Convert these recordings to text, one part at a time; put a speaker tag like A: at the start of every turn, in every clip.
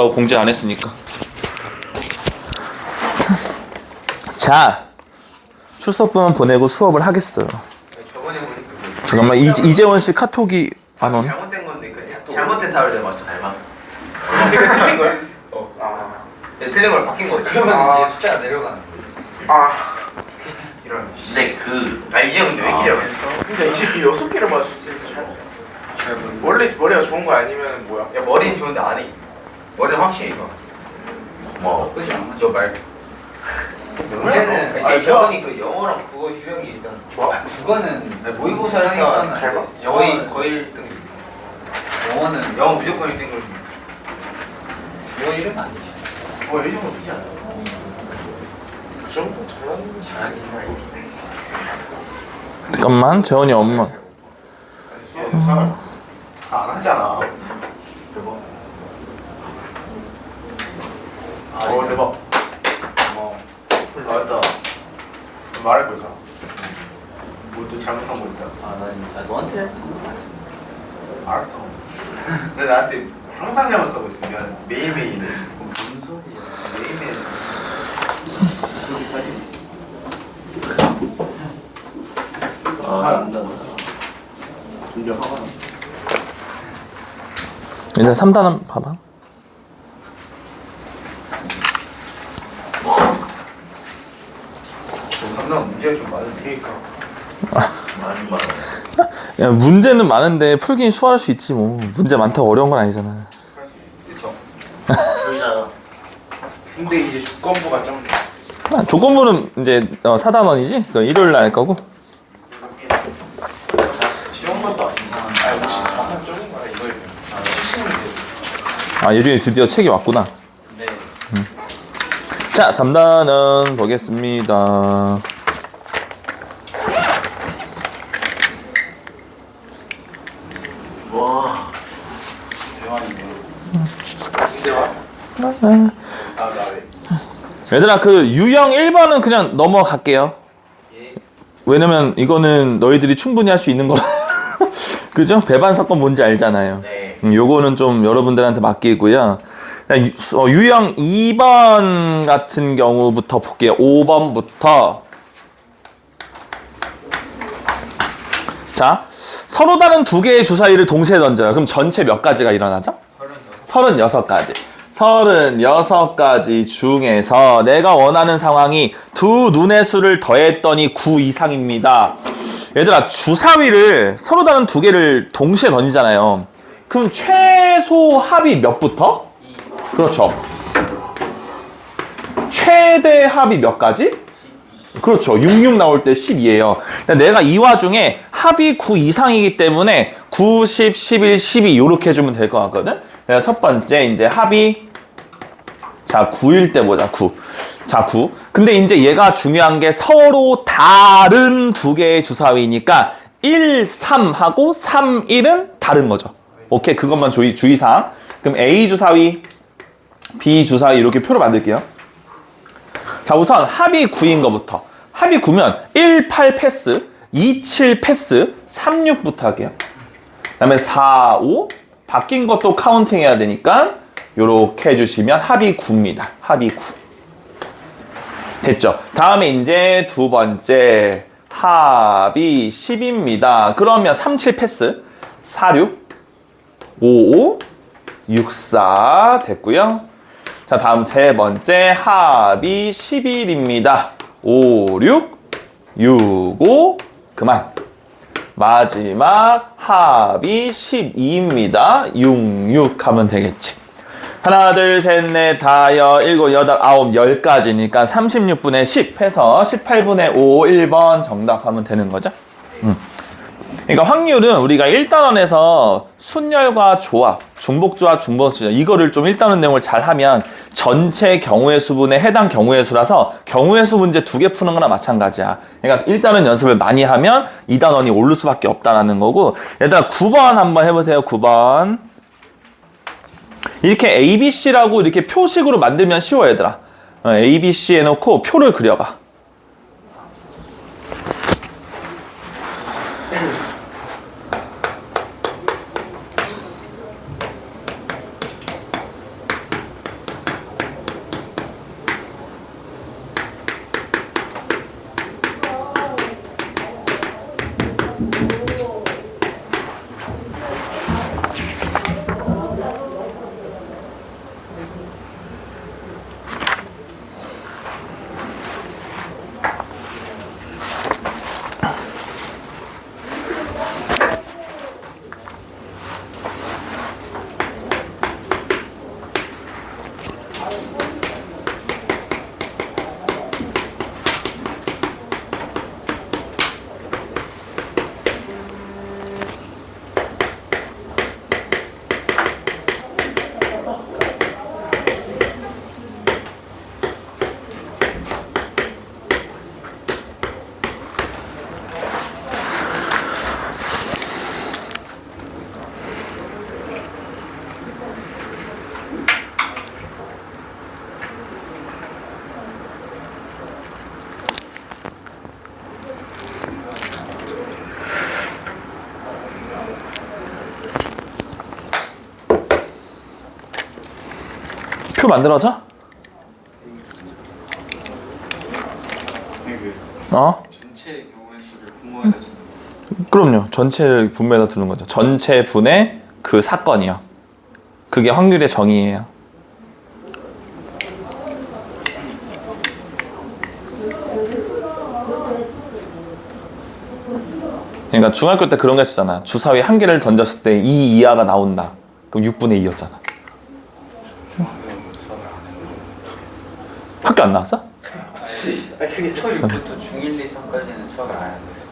A: 공지 안 했으니까. 자, 출석부만 보내고 수업을 하겠어요.
B: 저번에 보니까
A: 잠깐만, 이재원 씨 카톡이 안 오네.
B: 잘못된 건데 잘못된 답을 내가 맞춰 닮았어.
C: 틀린 거야?
B: 네, 틀린 걸 바뀐 거지.
C: 그러면
B: 이제 숫자가 내려가는 거지.
C: 이런.
B: 근데 이제 근데 왜 이래요?
C: 근데 이제 6개를 맞췄어요. 원래 머리가 좋은 거 아니면 뭐야?
B: 야 머리는 좋은데 안 해. 머리는 확실히 이거. 뭐 그지 않아? 저 말. 문제는 제 저번이 그 영어랑 국어 휴력이 일단
C: 좋아?
B: 국어는 모의고사 하니까
C: 잘 봐.
B: 거의 1등. 영어는 영어 무조건 1등 거지. 국어 이름 안 되지.
C: 뭐 이런 거 되지 않아? 그 정도
B: 잘하긴 하지.
A: 잠깐만, 재원이 엄마.
C: 수학 다안 하잖아. 대박. 대박. 나왔다. 말할 거잖아. 뭐 또 잘못한 거 있다.
B: 나 진짜 너한테
C: 알았다. 근데 나한테 항상 잘못하고 있어. 미안해. 매일매일.
B: 무슨 소리야?
C: 매일매일. 안 나. 점점 화가 나.
A: 일단 3단은 봐봐.
C: 상당 문제가 좀 많으니까. 많아.
A: 야, 문제는 많은데 풀긴 수월할 수 있지 뭐. 문제 많다고 어려운 건 아니잖아.
C: 그쵸. 근데 이제 주권부가 좀
A: 조건부는 이제 4단원이지? 일요일 날 할 거고.
C: 쉬운 것도 아니고. 혹시 방금 적은 거야 이거에 치시면 돼.
A: 아, 예준이 드디어 책이 왔구나.
B: 네.
A: 자, 3단원 보겠습니다.
C: 와. 대환이네. 대환. 나 왜?
A: 얘들아, 그 유형 1번은 그냥 넘어갈게요. 왜냐면 이거는 너희들이 충분히 할 수 있는 거라. 그죠? 배반 사건 뭔지 알잖아요.
C: 네.
A: 요거는 좀 여러분들한테 맡기고요. 유형 2번 같은 경우부터 볼게요. 5번부터. 자, 서로 다른 두 개의 주사위를 동시에 던져요. 그럼 전체 몇 가지가 일어나죠? 36가지. 36가지 중에서 내가 원하는 상황이 두 눈의 수를 더했더니 9 이상입니다. 얘들아, 주사위를 서로 다른 두 개를 동시에 던지잖아요. 그럼 최소 합이 몇부터? 그렇죠. 최대 합이 몇 가지? 그렇죠. 66 나올 때 12예요. 내가 이 와중에 합이 9 이상이기 때문에 9, 10, 11, 12 이렇게 해주면 될 것 같거든? 내가 첫 번째 이제 합이 자 9일 때 보자. 9. 자 9. 근데 이제 얘가 중요한 게 서로 다른 두 개의 주사위니까 1, 3하고 3, 1은 다른 거죠. 오케이, 그것만 주의사항. 그럼 A 주사위, B 주사위 이렇게 표로 만들게요. 자, 우선 합이 9인 거부터. 합이 9면 1, 8 패스, 2, 7 패스, 3, 6부터 할게요. 그 다음에 4, 5 바뀐 것도 카운팅 해야 되니까 요렇게 해주시면 합이 9입니다. 합이 9. 됐죠? 다음에 이제 두 번째 합이 10입니다. 그러면 3, 7 패스, 4, 6, 5, 5, 6, 4 됐고요. 자, 다음 세 번째 합이 11입니다. 5, 6, 6, 5 그만. 마지막 합이 12입니다. 6, 6 하면 되겠지. 하나, 둘, 셋, 넷, 다, 여, 일곱, 여덟, 아홉, 10까지니까 36분의 10 해서 18분의 5, 1번 정답하면 되는 거죠. 그러니까 확률은 우리가 1단원에서 순열과 조합, 중복조합, 중복수열 이거를 좀 1단원 내용을 잘 하면 전체 경우의 수분에 해당 경우의 수라서 경우의 수 문제 2개 푸는 거나 마찬가지야. 그러니까 1단원 연습을 많이 하면 2단원이 오를 수밖에 없다라는 거고. 얘들아 9번 한번 해보세요. 9번. 이렇게 ABC라고 이렇게 표식으로 만들면 쉬워 얘들아. ABC 해놓고 표를 그려봐. 표 만들어져? 어?
B: 전체 경우의 수를 분모해서
A: 그럼요. 전체 분배에다 두는 거죠. 전체 분의 그 사건이요. 그게 확률의 정의예요. 그러니까 중학교 때 그런 거 했었잖아. 주사위 한 개를 던졌을 때 2 이하가 나온다. 그럼 6분의 2였잖아. 학교 안 나왔어?
C: 아니 그게
B: 초6부터 중1, 2, 3까지는 수학을 안 했어.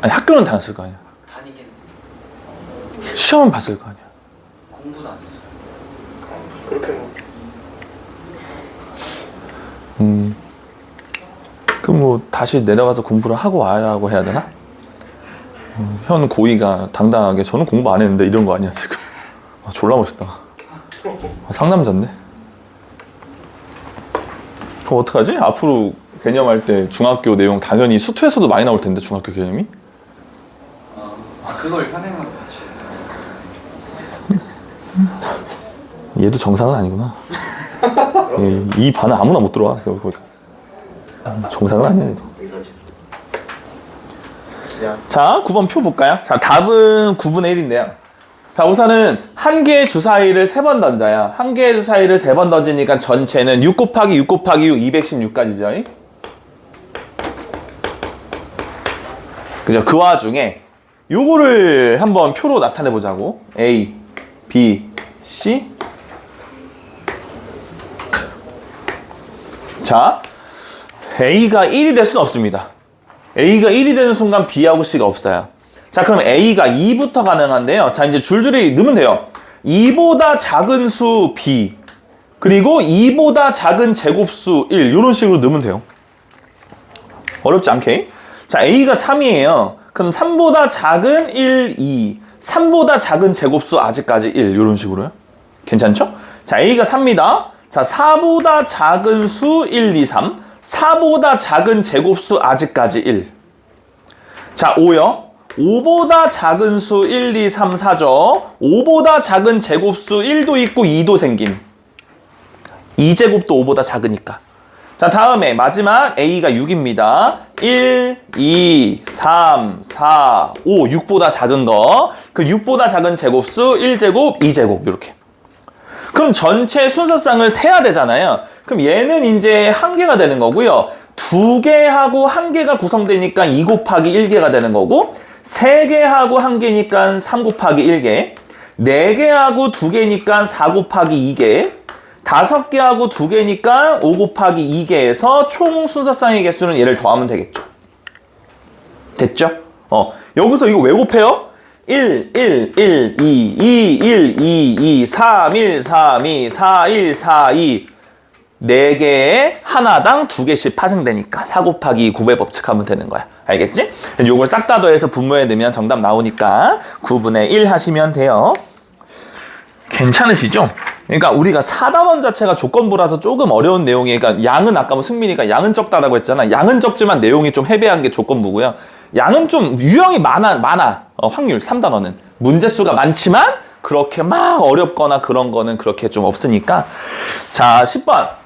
A: 아니 학교는 다녔을 거 아니야.
B: 다니긴
A: 시험은 봤을 거 아니야.
B: 공부는 안 했어요.
C: 그렇게 뭐
A: 그럼 뭐 다시 내려가서 공부를 하고 와라고 해야 되나? 현 고의가 당당하게 저는 공부 안 했는데 이런 거 아니야 지금. 졸라 멋있다. 상남자인데? 그럼 어떡하지? 앞으로 개념할 때 중학교 내용 당연히 수투에서도 많이 나올 텐데 중학교 개념이?
B: 그걸 현행하고 같이.
A: 얘도 정상은 아니구나. 이 반은 아무나 못 들어와. 정상은 아니야 얘도.
C: 이거지. 그냥
A: 자, 9번 표 볼까요? 자, 답은 9분의 1인데요. 자, 우선은 한 개의 주사위를 3번 던져요. 한 개의 주사위를 3번 던지니까 전체는 6 곱하기 6 곱하기 6, 216까지죠. 그죠? 그 와중에 요거를 한번 표로 나타내 보자고. A, B, C. 자, A가 1이 될 수는 없습니다. A가 1이 되는 순간 B하고 C가 없어요. 자, 그럼 A가 2부터 가능한데요. 자, 이제 줄줄이 넣으면 돼요. 2보다 작은 수 B, 그리고 2보다 작은 제곱수 1, 이런 식으로 넣으면 돼요. 어렵지 않게. 자, A가 3이에요. 그럼 3보다 작은 1, 2, 3보다 작은 제곱수 아직까지 1, 이런 식으로요. 괜찮죠? 자, A가 3입니다. 자, 4보다 작은 수 1, 2, 3, 4보다 작은 제곱수 아직까지 1. 자, 5요. 5보다 작은 수 1, 2, 3, 4죠. 5보다 작은 제곱수 1도 있고 2도 생김. 2제곱도 5보다 작으니까. 자, 다음에 마지막 A가 6입니다. 1, 2, 3, 4, 5, 6보다 작은 거. 그 6보다 작은 제곱수 1제곱, 2제곱 이렇게. 그럼 전체 순서쌍을 세야 되잖아요. 그럼 얘는 이제 1개가 되는 거고요. 2개하고 1개가 구성되니까 2 곱하기 1개가 되는 거고, 3개하고 1개니까 3 곱하기 1개, 4개하고 2개니까 4 곱하기 2개, 5개하고 2개니까 5 곱하기 2개에서 총 순서쌍의 개수는 얘를 더하면 되겠죠. 됐죠? 여기서 이거 왜 곱해요? 1, 1, 1, 2, 2, 1, 2, 2, 3, 1, 3, 2, 4, 1, 4, 2. 4개에 하나당 2개씩 파생되니까 4 곱하기 2 곱의 법칙 하면 되는 거야. 알겠지? 요걸 싹 다 더해서 분모에 넣으면 정답 나오니까 9분의 1 하시면 돼요. 괜찮으시죠? 그러니까 우리가 4단원 자체가 조건부라서 조금 어려운 내용이에요. 그러니까 양은 아까 뭐 승민이가 양은 적다라고 했잖아. 양은 적지만 내용이 좀 헤비한 게 조건부고요. 양은 좀 유형이 많아. 확률 3단원은. 문제수가 많지만 그렇게 막 어렵거나 그런 거는 그렇게 좀 없으니까. 자, 10번.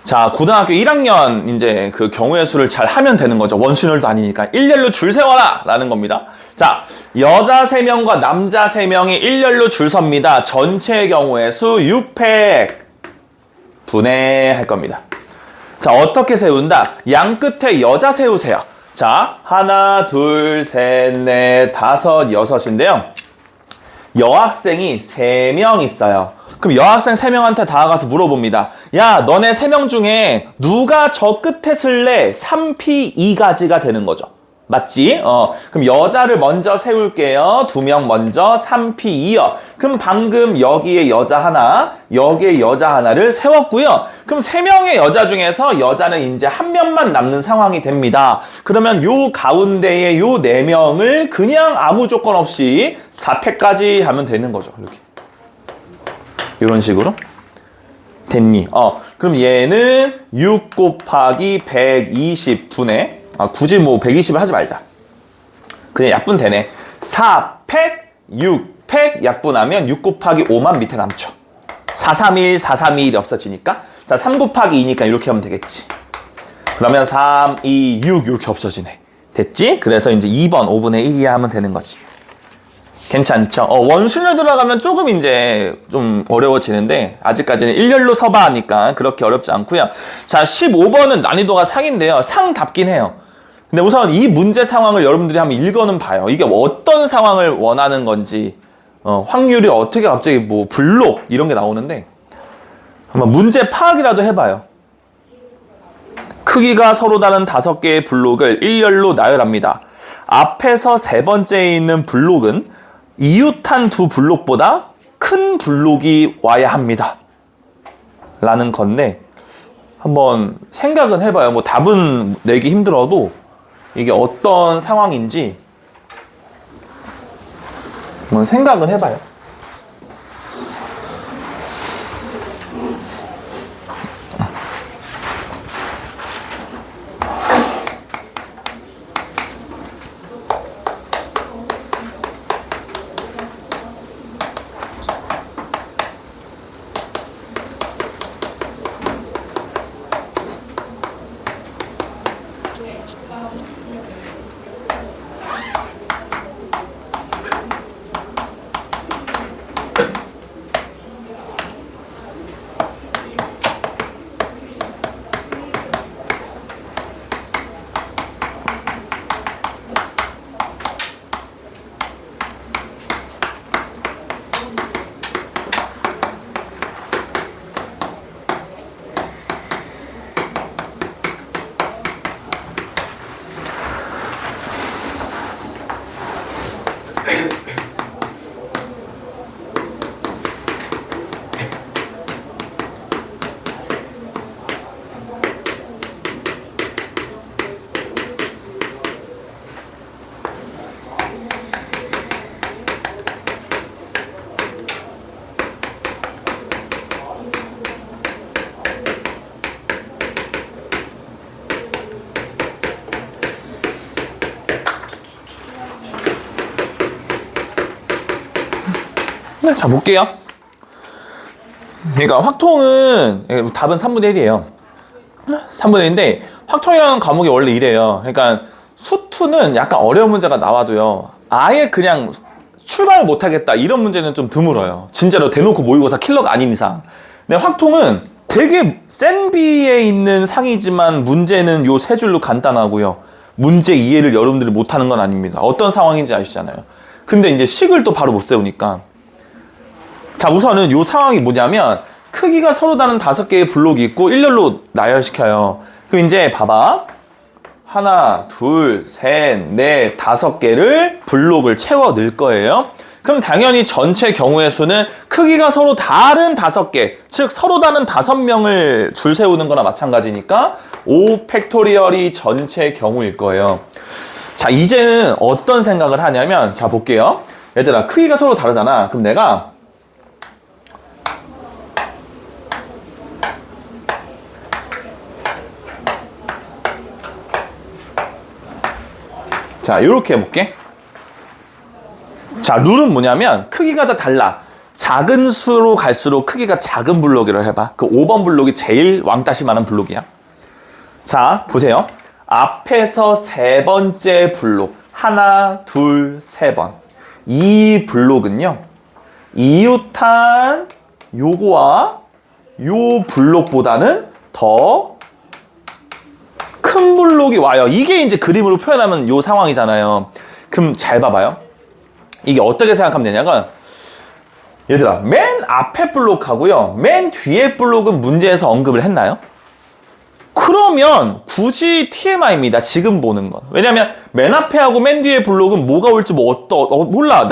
A: 자, 고등학교 1학년 이제 그 경우의 수를 잘 하면 되는 거죠. 원순열도 아니니까. 일렬로 줄 세워라! 라는 겁니다. 자, 여자 3명과 남자 3명이 일렬로 줄 섭니다. 전체 경우의 수 600 분해할 겁니다. 자, 어떻게 세운다? 양 끝에 여자 세우세요. 자, 하나, 둘, 셋, 넷, 다섯, 여섯인데요. 여학생이 3명 있어요. 그럼 여학생 3명한테 다가가서 물어봅니다. 야, 너네 3명 중에 누가 저 끝에 쓸래? 3P 2가지가 되는 거죠. 맞지? 그럼 여자를 먼저 세울게요. 2명 먼저 3P 2요. 그럼 방금 여기에 여자 하나, 여기에 여자 하나를 세웠고요. 그럼 3명의 여자 중에서 여자는 이제 1명만 남는 상황이 됩니다. 그러면 요 가운데에 요 4명을 그냥 아무 조건 없이 4패까지 하면 되는 거죠. 이렇게. 이런 식으로. 됐니? 그럼 얘는 6 곱하기 120분의 굳이 뭐 120을 하지 말자. 그냥 약분 되네. 4팩, 6팩 약분하면 6 곱하기 5만 밑에 남죠. 431, 431이 없어지니까. 자, 3 곱하기 2니까 이렇게 하면 되겠지. 그러면 3, 2, 6 이렇게 없어지네. 됐지? 그래서 이제 2번 5분의 1이야 하면 되는 거지. 괜찮죠? 원순열 들어가면 조금 이제 좀 어려워지는데 아직까지는 일렬로 서봐 하니까 그렇게 어렵지 않고요. 자, 15번은 난이도가 상인데요. 상답긴 해요. 근데 우선 이 문제 상황을 여러분들이 한번 읽어는 봐요. 이게 어떤 상황을 원하는 건지, 확률이 어떻게 갑자기 뭐 블록 이런 게 나오는데 한번 문제 파악이라도 해봐요. 크기가 서로 다른 5개의 블록을 일렬로 나열합니다. 앞에서 세 번째에 있는 블록은 이웃한 두 블록보다 큰 블록이 와야 합니다. 라는 건데 한번 생각은 해봐요. 뭐 답은 내기 힘들어도 이게 어떤 상황인지 한번 생각은 해봐요. 자, 볼게요. 그러니까 확통은 답은 3분의 1이에요. 3분의 1인데 확통이라는 과목이 원래 이래요. 그러니까 수투는 약간 어려운 문제가 나와도요. 아예 그냥 출발을 못하겠다 이런 문제는 좀 드물어요. 진짜로 대놓고 모의고사 킬러가 아닌 이상. 근데 확통은 되게 센 비에 있는 상이지만 문제는 요 세 줄로 간단하고요. 문제 이해를 여러분들이 못하는 건 아닙니다. 어떤 상황인지 아시잖아요. 근데 이제 식을 또 바로 못 세우니까. 자, 우선은 요 상황이 뭐냐면 크기가 서로 다른 5개의 블록이 있고 일렬로 나열시켜요. 그럼 이제 봐봐. 하나, 둘, 셋, 넷, 5개를 블록을 채워 넣을 거예요. 그럼 당연히 전체 경우의 수는 크기가 서로 다른 5개, 즉 서로 다른 5명을 줄 세우는 거나 마찬가지니까 5 팩토리얼이 전체 경우일 거예요. 자, 이제는 어떤 생각을 하냐면, 자, 볼게요. 얘들아, 크기가 서로 다르잖아. 그럼 내가 자, 이렇게 해볼게. 자, 룰은 뭐냐면 크기가 다 달라. 작은 수로 갈수록 크기가 작은 블록이라고 해봐. 그 5번 블록이 제일 왕따시만한 블록이야. 자, 보세요. 앞에서 세 번째 블록. 하나, 둘, 세 번. 이 블록은요. 이웃한 요거와 요 블록보다는 더 큰 블록이 와요. 이게 이제 그림으로 표현하면 요 상황이잖아요. 그럼 잘 봐봐요. 이게 어떻게 생각하면 되냐면, 얘들아, 맨 앞에 블록하고요, 맨 뒤에 블록은 문제에서 언급을 했나요? 그러면 굳이 TMI입니다. 지금 보는 건. 왜냐면 맨 앞에 하고 맨 뒤에 블록은 뭐가 올지 몰라.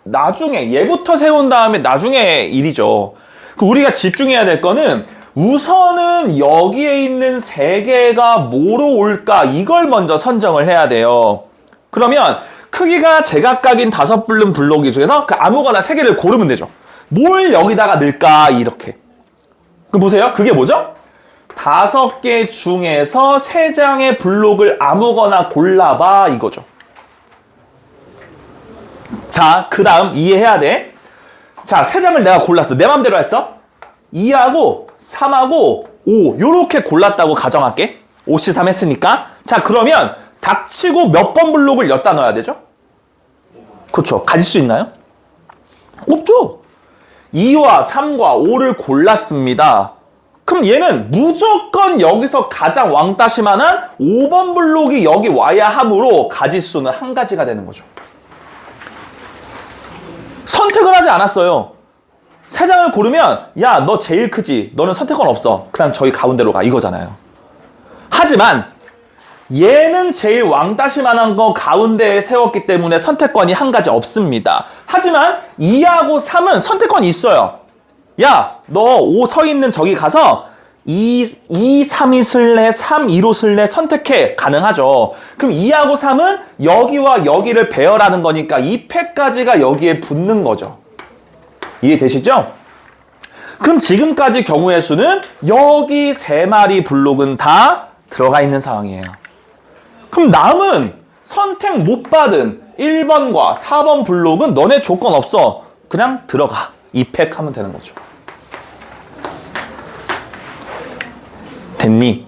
A: 나중에 얘부터 세운 다음에 나중에 일이죠. 우리가 집중해야 될 거는 우선은 여기에 있는 3개가 뭐로 올까 이걸 먼저 선정을 해야 돼요. 그러면 크기가 제각각인 5 블록 중에서 그 아무거나 3개를 고르면 되죠. 뭘 여기다가 넣을까 이렇게. 그럼 보세요. 그게 뭐죠? 5개 중에서 3장의 블록을 아무거나 골라봐 이거죠. 자, 그 다음 이해해야 돼. 자, 3장을 내가 골랐어. 내 맘대로 했어. 2하고 3하고 5 요렇게 골랐다고 가정할게. 5C3 했으니까. 자, 그러면 닥치고 몇 번 블록을 엿다 넣어야 되죠? 그렇죠. 가질 수 있나요? 없죠. 2와 3과 5를 골랐습니다. 그럼 얘는 무조건 여기서 가장 왕따시만한 5번 블록이 여기 와야 하므로 가짓수는 한 가지가 되는 거죠. 선택을 하지 않았어요. 세 장을 고르면 야, 너 제일 크지. 너는 선택권 없어. 그냥 저희 가운데로 가. 이거잖아요. 하지만 얘는 제일 왕따시만한 거 가운데에 세웠기 때문에 선택권이 한 가지 없습니다. 하지만 2하고 3은 선택권이 있어요. 야, 너 5 서 있는 저기 가서 2, 3이 쓸래, 3, 2로 쓸래 선택해. 가능하죠. 그럼 2하고 3은 여기와 여기를 배열하는 거니까 이 팩까지가 여기에 붙는 거죠. 이해되시죠? 그럼 지금까지 경우의 수는 여기 3마리 블록은 다 들어가 있는 상황이에요. 그럼 남은 선택 못 받은 1번과 4번 블록은 너네 조건 없어. 그냥 들어가. 이 팩 하면 되는 거죠. 됐니?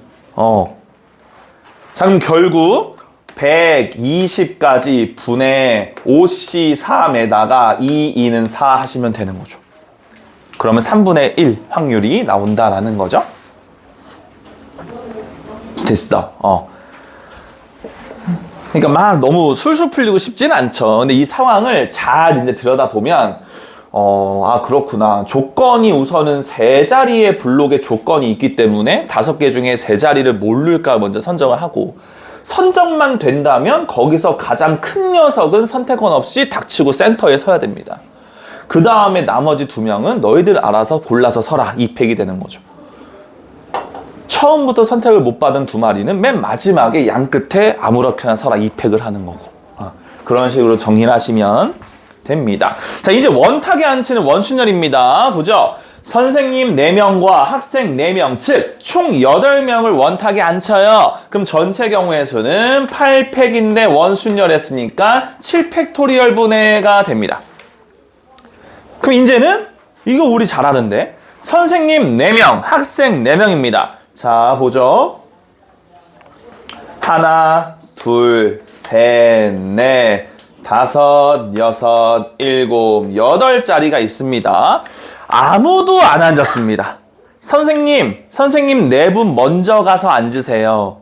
A: 자, 그럼 결국 120까지 분의 5C3에다가 2는 4 하시면 되는 거죠. 그러면 3분의 1 확률이 나온다라는 거죠. 됐어. 그러니까 막 너무 술술 풀리고 싶지는 않죠. 근데 이 상황을 잘 이제 들여다보면 아, 그렇구나. 조건이 우선은 3자리의 블록의 조건이 있기 때문에 5개 중에 3자리를 모를까 먼저 선정을 하고, 선정만 된다면 거기서 가장 큰 녀석은 선택권 없이 닥치고 센터에 서야 됩니다. 그 다음에 나머지 2명은 너희들 알아서 골라서 서라. 이 팩이 되는 거죠. 처음부터 선택을 못 받은 2마리는 맨 마지막에 양 끝에 아무렇게나 서라. 이 팩을 하는 거고. 그런 식으로 정리를 하시면 됩니다. 자, 이제 원탁에 앉히는 원순열입니다. 보죠? 선생님 4명과 학생 4명, 즉 총 8명을 원탁에 앉혀요. 그럼 전체 경우의 수는 8팩인데 원순열했으니까 7팩토리얼 분해가 됩니다. 그럼 이제는 이거 우리 잘 아는데 선생님 4명, 학생 4명입니다. 자, 보죠. 하나, 둘, 셋, 넷, 5, 6, 7, 8자리가 있습니다. 아무도 안 앉았습니다. 선생님 4분 먼저 가서 앉으세요.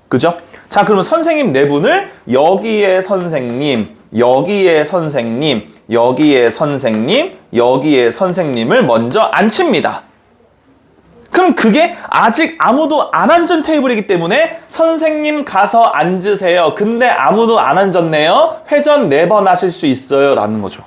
A: 그죠? 자, 그러면 선생님 4분을 여기에 선생님, 여기에 선생님, 여기에 선생님, 여기에 선생님을 먼저 앉힙니다. 그럼 그게 아직 아무도 안 앉은 테이블이기 때문에 선생님 가서 앉으세요. 근데 아무도 안 앉았네요. 회전 4번 하실 수 있어요. 라는 거죠.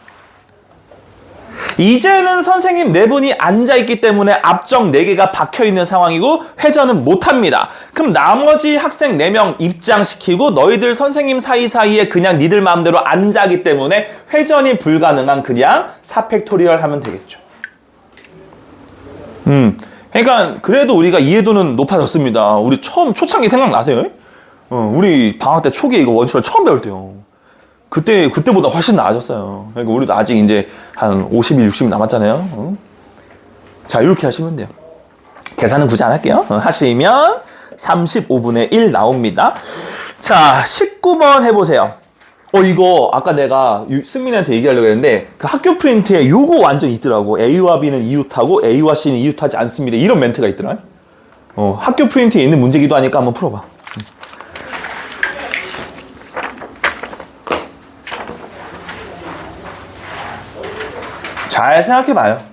A: 이제는 선생님 4분이 앉아있기 때문에 앞정 4개가 박혀있는 상황이고 회전은 못합니다. 그럼 나머지 학생 4명 입장시키고 너희들 선생님 사이사이에 그냥 니들 마음대로 앉아기 때문에 회전이 불가능한 그냥 4팩토리얼 하면 되겠죠. 그러니까 그래도 우리가 이해도는 높아졌습니다. 우리 처음 초창기 생각나세요? 우리 방학 때 초기에 이거 원슈를 처음 배울 때요. 그때보다 훨씬 나아졌어요. 그러니까 우리도 아직 이제 한 50일, 60일 남았잖아요. 자, 이렇게 하시면 돼요. 계산은 굳이 안 할게요. 하시면 35분의 1 나옵니다. 자, 19번 해보세요. 이거 아까 내가 승민이한테 얘기하려고 했는데 그 학교 프린트에 요거 완전 있더라고. A와 B는 이웃하고 A와 C는 이웃하지 않습니다. 이런 멘트가 있더라. 학교 프린트에 있는 문제기도 하니까 한번 풀어봐. 잘 생각해봐요.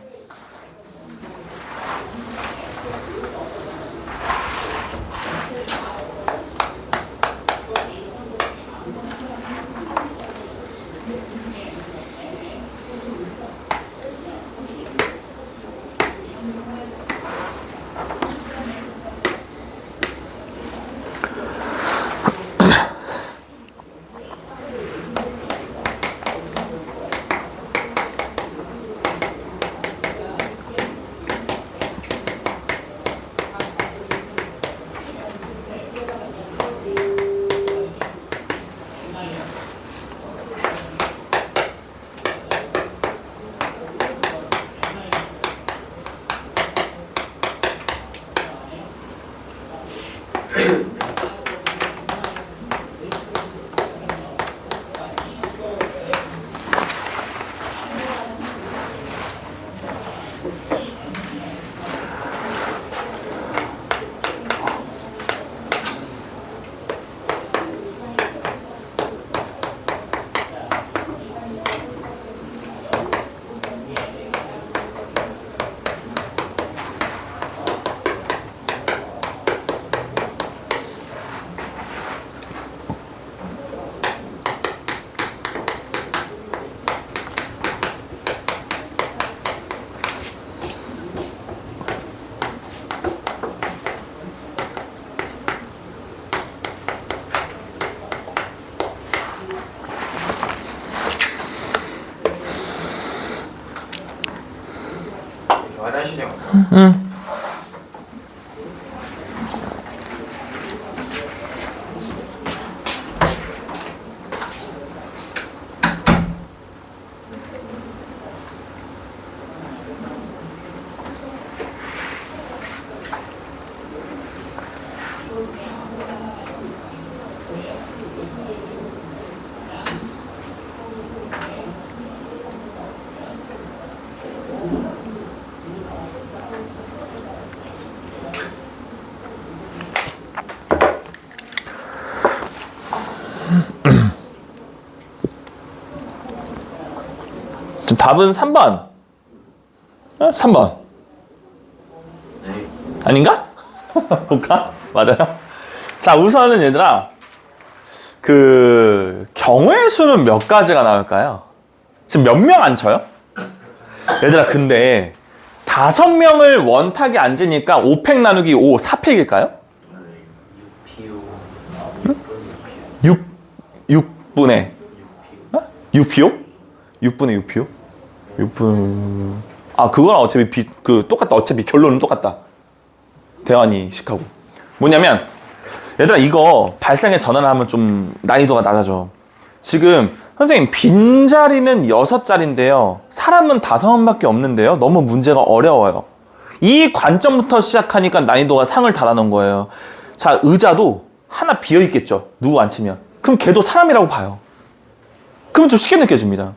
B: 하시죠.
A: 답은 3번. 3번.
B: 네.
A: 아닌가? 볼까? 맞아요. 자, 우선은 얘들아, 그 경우의 수는 몇 가지가 나올까요? 지금 몇 명 앉혀요? 얘들아, 근데 5명을 원탁에 앉으니까 5팩 나누기 5, 4팩일까요? 6분의 6피오? 6분의 6피오? 6분... 아, 그거랑 어차피 똑같다. 어차피 결론은 똑같다. 대환이 식하고. 뭐냐면, 얘들아, 이거 발생의 전환을 하면 좀 난이도가 낮아져. 지금, 선생님, 빈자리는 6자리인데요. 사람은 5명밖에 없는데요. 너무 문제가 어려워요. 이 관점부터 시작하니까 난이도가 상을 달아놓은 거예요. 자, 의자도 하나 비어있겠죠. 누구 앉히면. 그럼 걔도 사람이라고 봐요. 그러면 좀 쉽게 느껴집니다.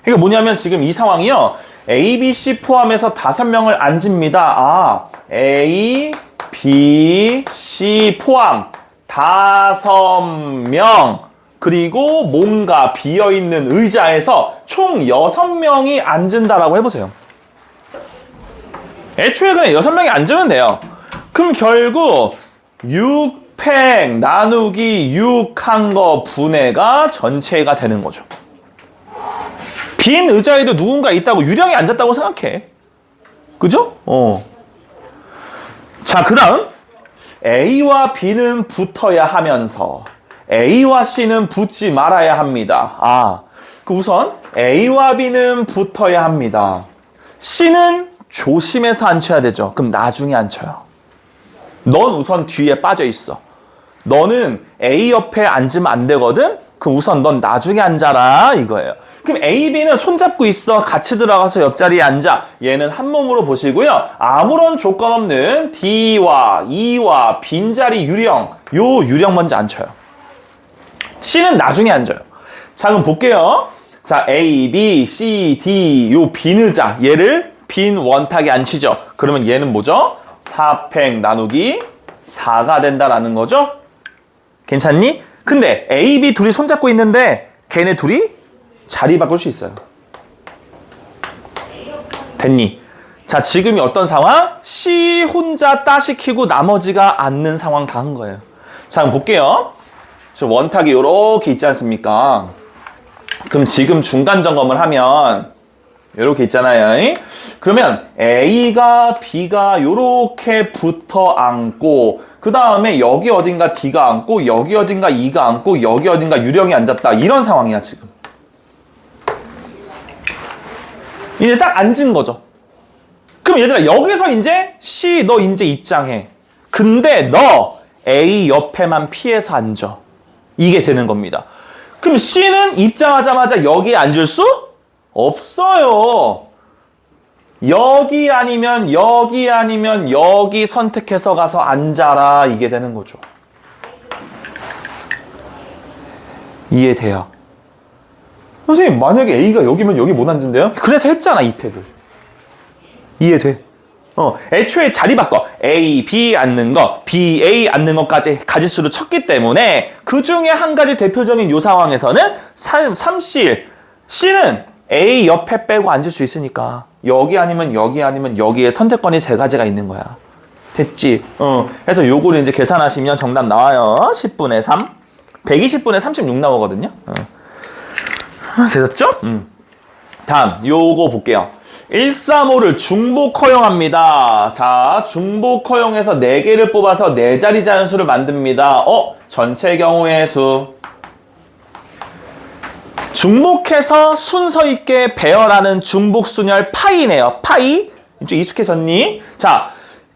A: 이게 뭐냐면 지금 이 상황이요. A, B, C 포함해서 5명을 앉습니다. 아, A, B, C 포함 5명. 그리고 뭔가 비어있는 의자에서 총 6명이 앉는다라고 해보세요. 애초에 그냥 6명이 앉으면 돼요. 그럼 결국 6팩 나누기 6 한 거 분해가 전체가 되는 거죠. 빈 의자에도 누군가 있다고 유령이 앉았다고 생각해. 그죠? 자, 그 다음 A와 B는 붙어야 하면서 A와 C는 붙지 말아야 합니다. 아, 그 우선 A와 B는 붙어야 합니다. C는 조심해서 앉혀야 되죠. 그럼 나중에 앉혀요. 넌 우선 뒤에 빠져 있어. 너는 A 옆에 앉으면 안 되거든? 그럼 우선 넌 나중에 앉아라 이거예요. 그럼 A, B는 손잡고 있어. 같이 들어가서 옆자리에 앉아. 얘는 한 몸으로 보시고요. 아무런 조건 없는 D와 E와 빈자리 유령. 요 유령 먼저 앉혀요. C는 나중에 앉아요. 자, 그럼 볼게요. 자, A, B, C, D 요 빈 의자. 얘를 빈 원탁에 앉히죠. 그러면 얘는 뭐죠? 4팩 나누기 4가 된다라는 거죠. 괜찮니? 근데 A, B 둘이 손잡고 있는데 걔네 둘이 자리 바꿀 수 있어요. 됐니? 자, 지금이 어떤 상황? C 혼자 따시키고 나머지가 앉는 상황 다 한 거예요. 자, 그럼 볼게요. 지금 원탁이 요렇게 있지 않습니까? 그럼 지금 중간 점검을 하면 요렇게 있잖아요. 그러면 A가 B가 요렇게 붙어 앉고 그 다음에 여기 어딘가 D가 앉고 여기 어딘가 E가 앉고 여기 어딘가 유령이 앉았다. 이런 상황이야 지금. 이제 딱 앉은 거죠. 그럼 얘들아 여기서 이제 C 너 이제 입장해. 근데 너 A 옆에만 피해서 앉아. 이게 되는 겁니다. 그럼 C는 입장하자마자 여기에 앉을 수 없어요. 여기 아니면 여기 아니면 여기 선택해서 가서 앉아라. 이게 되는 거죠. 이해돼요? 선생님 만약에 A가 여기면 여기 못 앉은대요? 그래서 했잖아 이 팩을. 이해돼? 애초에 자리 바꿔. A, B 앉는 거, B, A 앉는 것까지 가짓수로 쳤기 때문에 그 중에 한 가지 대표적인 요 상황에서는 3C, C는 A 옆에 빼고 앉을 수 있으니까 여기 아니면 여기 아니면 여기에 선택권이 3가지가 있는 거야. 됐지? 그래서 요거를 이제 계산하시면 정답 나와요. 10분의 3. 120분의 36 나오거든요. 됐었죠? 다음 요거 볼게요. 135를 중복 허용합니다. 자, 중복 허용해서 4개를 뽑아서 4자리 자연수를 만듭니다. 전체 경우의 수. 중복해서 순서 있게 배열하는 중복순열 파이네요. 파이 이제 익숙해졌니? 자,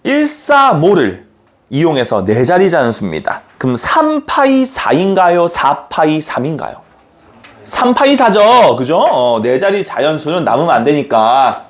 A: 145를 이용해서 4자리 자연수입니다. 그럼 3파이 4인가요? 4파이 3인가요? 3파이 4죠. 그죠? 4자리 자연수는 남으면 안 되니까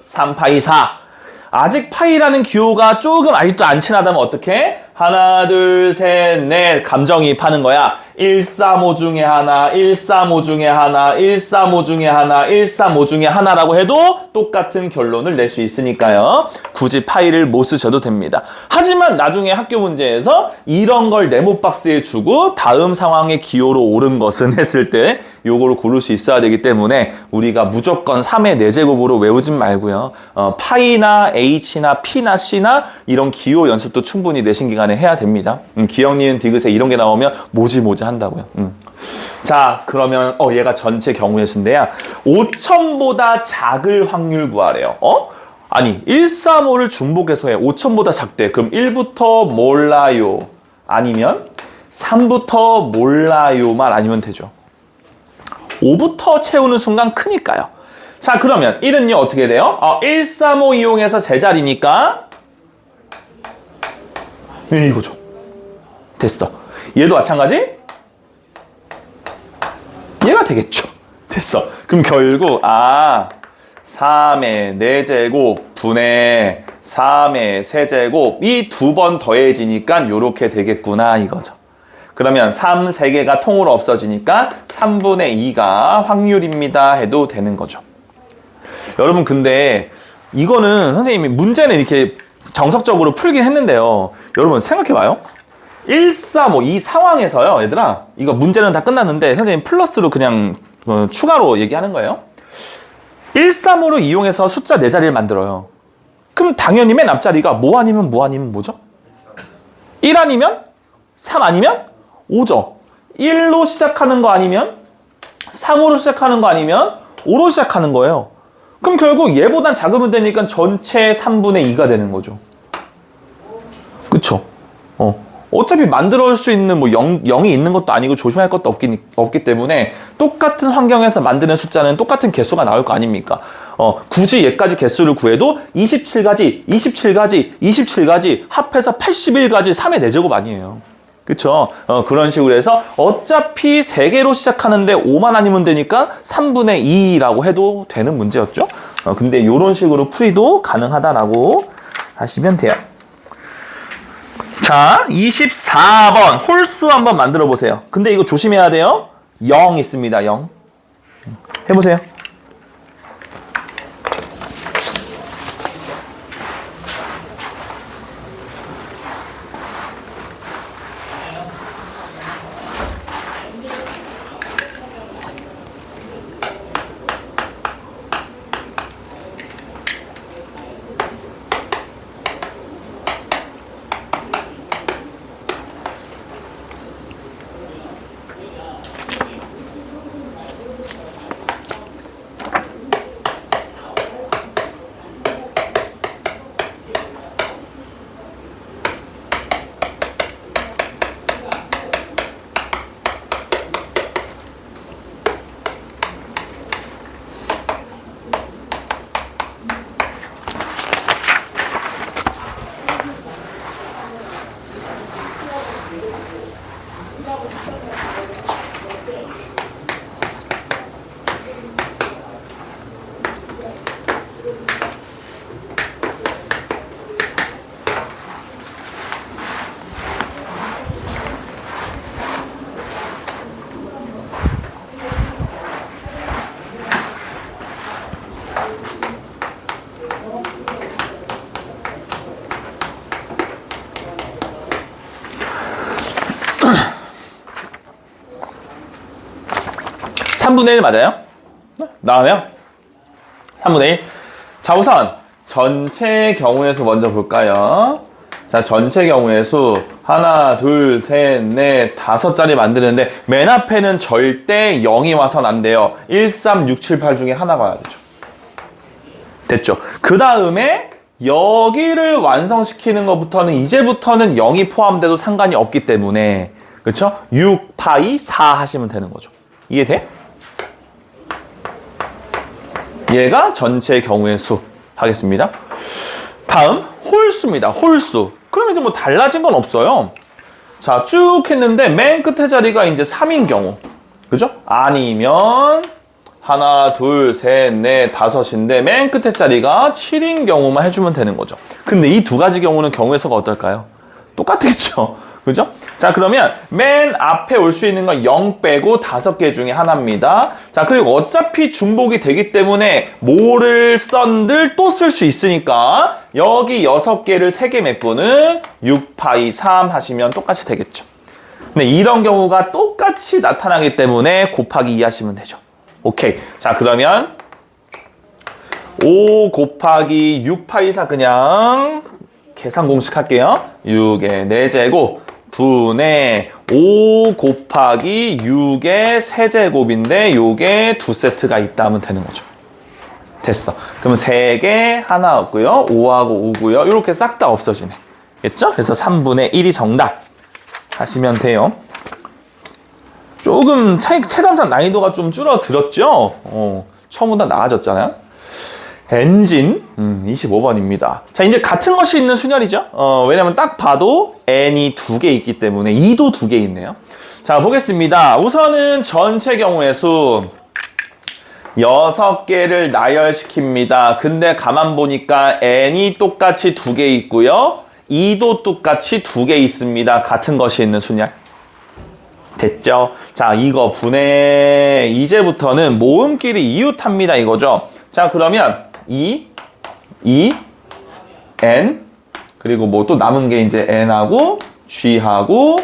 A: 3파이 4. 아직 파이라는 기호가 조금 아직도 안 친하다면 어떻게? 하나, 둘, 셋, 넷 감정이입하는 거야. 135 중에 하나, 135 중에 하나, 135 중에 하나, 135 중에 하나라고 해도 똑같은 결론을 낼 수 있으니까요. 굳이 파이를 못 쓰셔도 됩니다. 하지만 나중에 학교 문제에서 이런 걸 네모 박스에 주고 다음 상황의 기호로 옳은 것은 했을 때 요거를 고를 수 있어야 되기 때문에 우리가 무조건 3의 4제곱으로 외우진 말고요. 파이나 H나 P나 C나 이런 기호 연습도 충분히 내신 기간에 해야 됩니다. 기억, 니은, 디귿에 이런 게 나오면 뭐지 한다고요. 자, 그러면 얘가 전체 경우의 수인데요. 5,000보다 작을 확률 구하래요. 아니, 135를 중복해서 해. 5,000보다 작대. 그럼 1부터 몰라요. 아니면 3부터 몰라요만 아니면 되죠. 5부터 채우는 순간 크니까요. 자, 그러면 1은요 어떻게 돼요? 135 이용해서 제자리니까 이거죠. 됐어. 얘도 마찬가지? 얘가 되겠죠. 됐어. 그럼 결국 3의 4제곱 분의 3의 세제곱이 2번 더해지니까 요렇게 되겠구나 이거죠. 그러면 3, 3개가 통으로 없어지니까 3분의 2가 확률입니다 해도 되는 거죠. 여러분 근데 이거는 선생님이 문제는 이렇게 정석적으로 풀긴 했는데요. 여러분 생각해봐요. 135 이 상황에서요. 얘들아 이거 문제는 다 끝났는데 선생님 플러스로 그냥 추가로 얘기하는 거예요. 135를 이용해서 숫자 4자리를 만들어요. 그럼 당연히 맨 앞자리가 뭐 아니면 뭐죠? 1 아니면 3 아니면 5죠. 1로 시작하는 거 아니면 3으로 시작하는 거 아니면 5로 시작하는 거예요. 그럼 결국 얘보단 작으면 되니까 전체 3분의 2가 되는 거죠. 그쵸? 어차피 만들어줄 수 있는 뭐 0이 있는 것도 아니고 조심할 것도 없기 때문에 똑같은 환경에서 만드는 숫자는 똑같은 개수가 나올 거 아닙니까? 굳이 얘까지 개수를 구해도 27가지, 27가지, 27가지 합해서 81가지 3의 4제곱 아니에요. 그쵸? 그런 식으로 해서 어차피 3개로 시작하는데 5만 아니면 되니까 3분의 2라고 해도 되는 문제였죠? 근데 이런 식으로 풀이도 가능하다라고 하시면 돼요. 자, 24번 홀수 한번 만들어 보세요. 근데 이거 조심해야 돼요. 0 있습니다. 0. 해보세요. (3분의 1) 맞아요? 나와요? 3분의 1. 자, 우선 전체 경우의 수 먼저 볼까요? 자, 전체 경우의 수 하나, 둘, 셋, 넷, 5자리 만드는데 맨 앞에는 절대 0이 와선 안 돼요. 1, 3, 6, 7, 8 중에 하나가 와야 되죠. 됐죠? 그 다음에 여기를 완성시키는 것부터는 이제부터는 0이 포함돼도 상관이 없기 때문에 그렇죠? 6, 파이, 4 하시면 되는 거죠. 이해돼? 얘가 전체 경우의 수 하겠습니다. 다음 홀수입니다. 홀수. 그럼 이제 뭐 달라진 건 없어요. 자, 쭉 했는데 맨 끝에 자리가 이제 3인 경우. 그죠? 아니면 하나, 둘, 셋, 넷, 다섯인데 맨 끝에 자리가 7인 경우만 해주면 되는 거죠. 근데 이 두 가지 경우는 경우의 수가 어떨까요? 똑같겠죠. 그죠? 자, 그러면 맨 앞에 올 수 있는 건 0 빼고 5개 중에 하나입니다. 자, 그리고 어차피 중복이 되기 때문에 뭐를 썬들 또 쓸 수 있으니까 여기 6개를 3개 메꾸는 6파이 3 하시면 똑같이 되겠죠. 근데 이런 경우가 똑같이 나타나기 때문에 곱하기 2 하시면 되죠. 오케이. 자, 그러면 5 곱하기 6파이 4 그냥 계산 공식 할게요. 6의 4제곱 분의 5 곱하기 6의 세제곱인데 요게 2세트가 있다 하면 되는 거죠. 됐어. 그러면 3개 하나 없고요. 5하고 5고요. 이렇게 싹 다 없어지네. 됐죠? 그래서 3분의 1이 정답 하시면 돼요. 조금 체감상 난이도가 좀 줄어들었죠? 처음보다 나아졌잖아요. 엔진 25번입니다. 자, 이제 같은 것이 있는 순열이죠. 왜냐면 딱 봐도 n이 2개 있기 때문에 2도 2개 있네요. 자, 보겠습니다. 우선은 전체 경우의 수 6개를 나열시킵니다. 근데 가만 보니까 n이 똑같이 2개 있고요. 2도 똑같이 2개 있습니다. 같은 것이 있는 순열. 됐죠? 자, 이거 분해 이제부터는 모음끼리 이웃합니다. 이거죠? 자, 그러면 2, n 그리고 뭐 또 남은 게 이제 n하고 g하고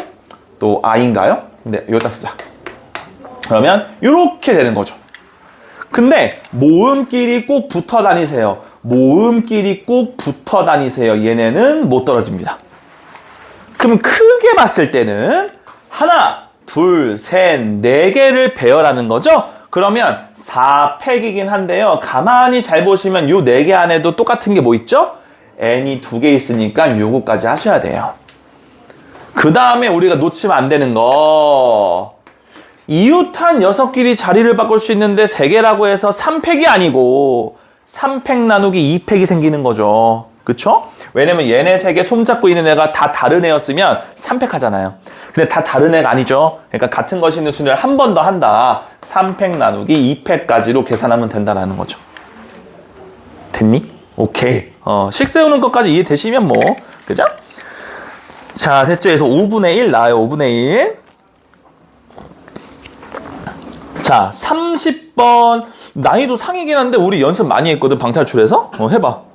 A: 또 i인가요? 근데 여기다 쓰자. 그러면 이렇게 되는 거죠. 근데 모음끼리 꼭 붙어 다니세요. 모음끼리 꼭 붙어 다니세요. 얘네는 못 떨어집니다. 그럼 크게 봤을 때는 하나, 둘, 셋, 4개를 배열하는 거죠? 그러면 4팩이긴 한데요. 가만히 잘 보시면 요 4개 안에도 똑같은 게 뭐 있죠? n이 2개 있으니까 요거까지 하셔야 돼요. 그 다음에 우리가 놓치면 안 되는 거. 이웃한 녀석끼리 자리를 바꿀 수 있는데 3개라고 해서 3팩이 아니고 3팩 나누기 2팩이 생기는 거죠. 그쵸? 왜냐면 얘네 3개 손잡고 있는 애가 다 다른 애였으면 3팩 하잖아요. 근데 다 다른 애가 아니죠. 그러니까 같은 것이 있는 순위를 한 번 더 한다. 3팩 나누기 2팩까지로 계산하면 된다라는 거죠. 됐니? 오케이. 식 세우는 것까지 이해되시면 뭐, 그죠? 자, 됐죠? 그래서 5분의 1 나와요. 5분의 1. 자, 30번. 난이도 상이긴 한데 우리 연습 많이 했거든. 방탈출해서. 해봐.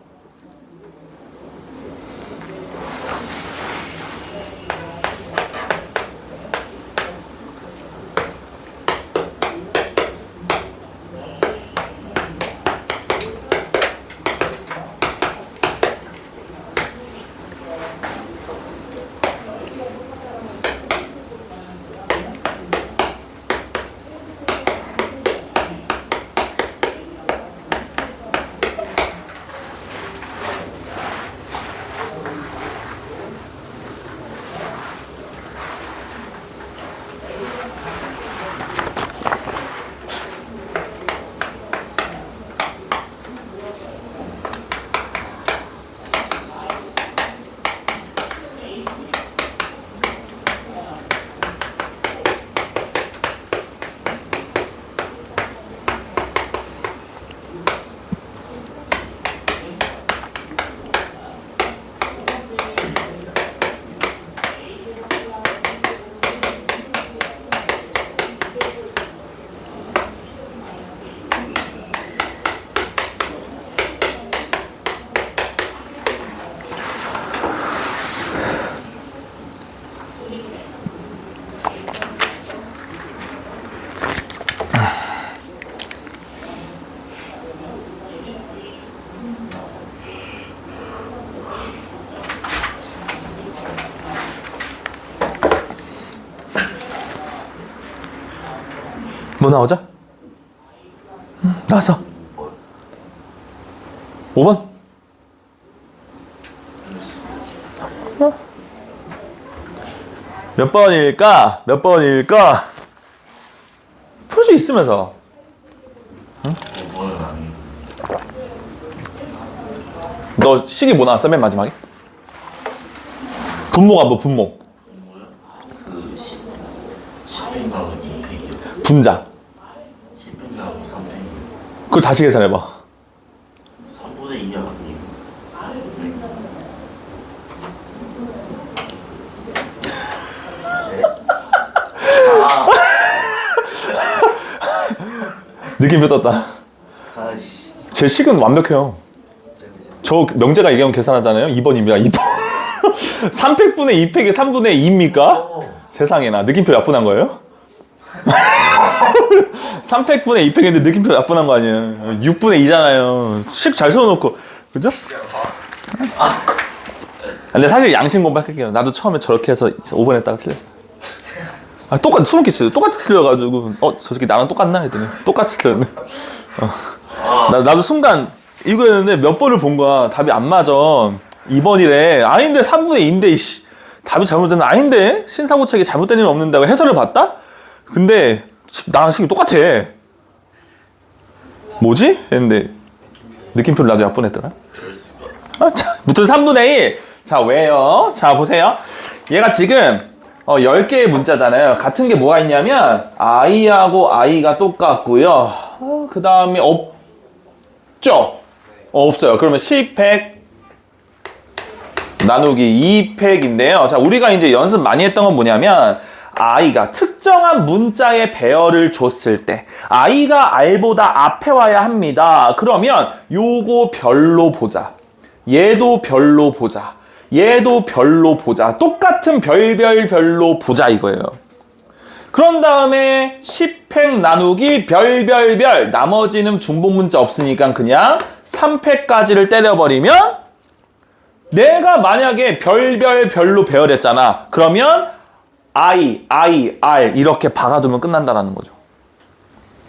A: 뭐 나오죠? 나왔어. 5번. 몇 번일까? 몇 번일까? 풀 수 있으면서. 응?
C: 5번은 아니.
A: 너 식이 뭐 나왔어 맨 마지막에? 분모가 뭐 분모?
C: 뭐야? 그 10백 나오기 200이요.
A: 분자.
C: 10백 나오기 300이요.
A: 그걸 다시 계산해봐.
C: 3분의 2 아니에요.
A: 느낌표 떴다.
C: 아이씨.
A: 제 식은 완벽해요. 저 명제가 얘기하면 계산하잖아요. 2번입니다. 2번. 300분의 2팩이 3분의 2입니까? 세상에나. 느낌표 약분한 거예요? 300분의 2팩인데 느낌표 약분한 거 아니에요. 6분의 2잖아요. 식 잘 세워놓고. 그죠? 근데 사실 양심 고백할게요. 나도 처음에 저렇게 해서 5번 했다가 틀렸어. 아, 똑같이, 소름 끼치죠. 똑같이 틀려가지고, 저 새끼 나랑 똑같나? 했더니, 똑같이 틀렸네. 나도 순간, 이거 했는데 몇 번을 본 거야. 답이 안 맞아. 2번이래. 아닌데, 3분의 2인데, 이씨. 답이 잘못됐나? 아닌데? 신사고책에 잘못된 일은 없는다고 해설을 봤다? 근데, 나랑 식이 똑같아. 뭐지? 했는데, 느낌표를 나도 약분했더라.
C: 그럴 수가.
A: 자, 무튼 3분의 1. 자, 왜요? 자, 보세요. 얘가 지금, 10개의 문자잖아요. 같은 게 뭐가 있냐면, i하고 i가 똑같고요. 그 다음에 없죠? 없어요. 그러면 10팩 나누기 2팩인데요. 자, 우리가 이제 연습 많이 했던 건 뭐냐면, i가 특정한 문자의 배열을 줬을 때, i가 r보다 앞에 와야 합니다. 그러면 요거 별로 보자. 얘도 별로 보자. 얘도 별로 보자. 똑같은 별로 보자 이거예요. 그런 다음에 10팩 나누기 별별별. 나머지는 중복 문자 없으니까 그냥 3팩까지를 때려버리면 내가 만약에 별로 배열했잖아. 그러면 I, R 이렇게 박아두면 끝난다라는 거죠.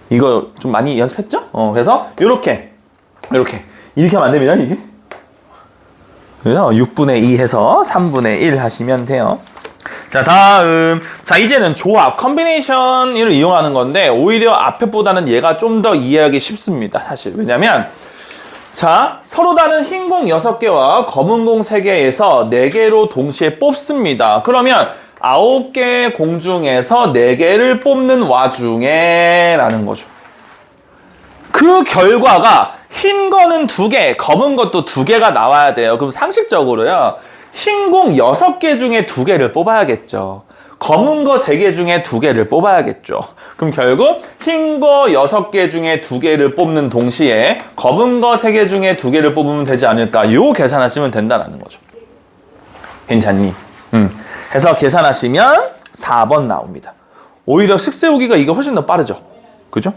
A: 이거 좀 많이 연습했죠? 그래서 이렇게 하면 안 됩니다 이게. 6분의 2 해서 3분의 1 하시면 돼요. 자, 다음. 자, 이제는 조합, 컨비네이션을 이용하는 건데, 오히려 앞에보다는 얘가 좀 더 이해하기 쉽습니다. 사실. 왜냐면, 자, 서로 다른 흰 공 6개와 검은 공 3개에서 4개로 동시에 뽑습니다. 그러면 9개의 공 중에서 4개를 뽑는 와중에 라는 거죠. 그 결과가 흰 거는 2개, 검은 것도 2개가 나와야 돼요. 그럼 상식적으로요. 흰 공 6개 중에 2개를 뽑아야겠죠. 검은 거 3개 중에 2개를 뽑아야겠죠. 그럼 결국 흰 거 6개 중에 2개를 뽑는 동시에 검은 거 3개 중에 2개를 뽑으면 되지 않을까. 요 계산하시면 된다는 거죠. 괜찮니? 해서 계산하시면 4번 나옵니다. 오히려 식 세우기가 이게 훨씬 더 빠르죠. 그죠?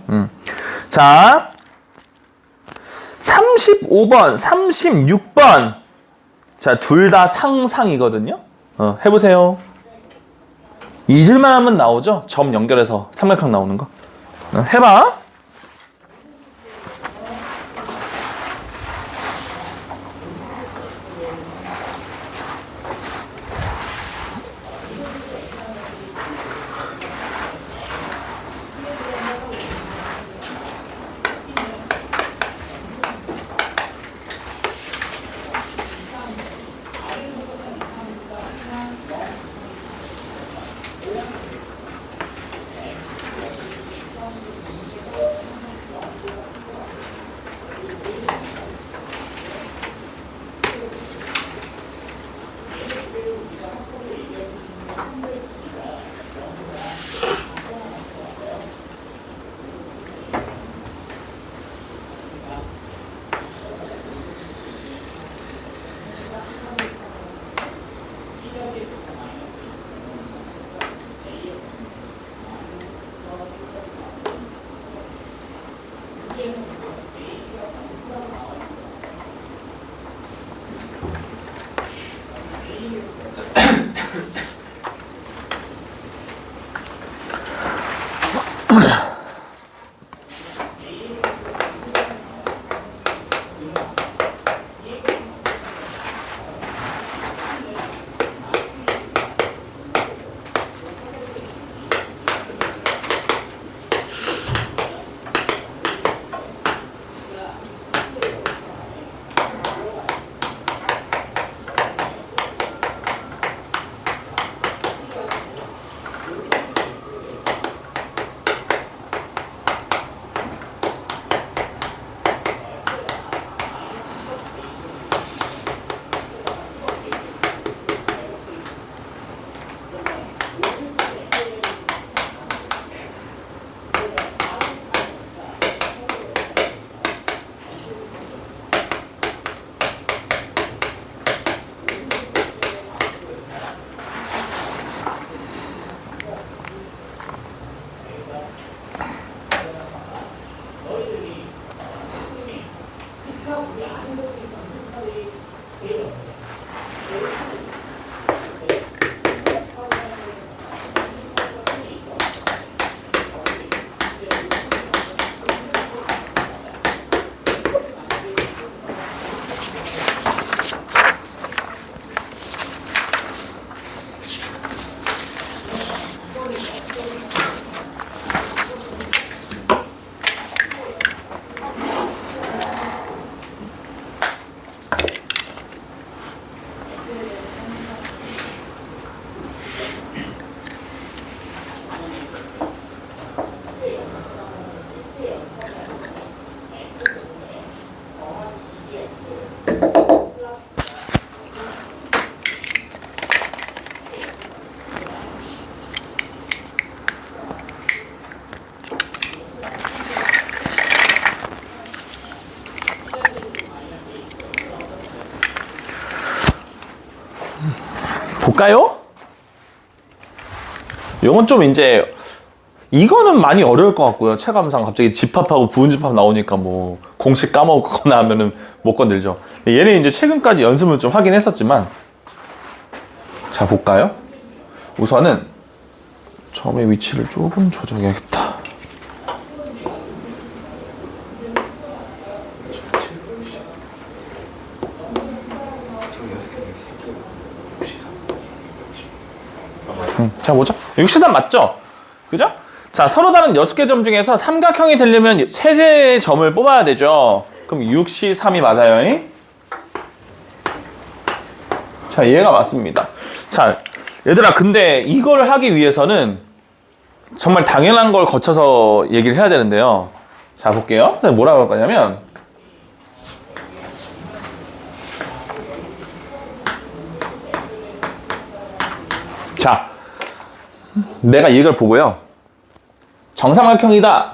A: 자, 35번, 36번. 자, 둘 다 상상이거든요. 해보세요. 잊을만 하면 나오죠? 점 연결해서 삼각형 나오는 거. 해봐. 볼까요? 이건 좀 이제 이거는 많이 어려울 것 같고요. 체감상 갑자기 집합하고 부분집합 나오니까 뭐 공식 까먹거나 하면은 못 건들죠. 얘는 이제 최근까지 연습을 좀 하긴 했었지만, 자 볼까요? 우선은 점의 위치를 조금 조정해야겠다. 자 보자. 63 맞죠? 그죠? 자, 서로 다른 6개 점 중에서 삼각형이 되려면 3개의 점을 뽑아야 되죠. 그럼 63이 맞아요. 자, 얘가 맞습니다. 자, 얘들아, 근데 이걸 하기 위해서는 정말 당연한 걸 거쳐서 얘기를 해야 되는데요. 자, 볼게요. 뭐라고 할 거냐면, 자, 내가 이걸 보고요. 정삼각형이다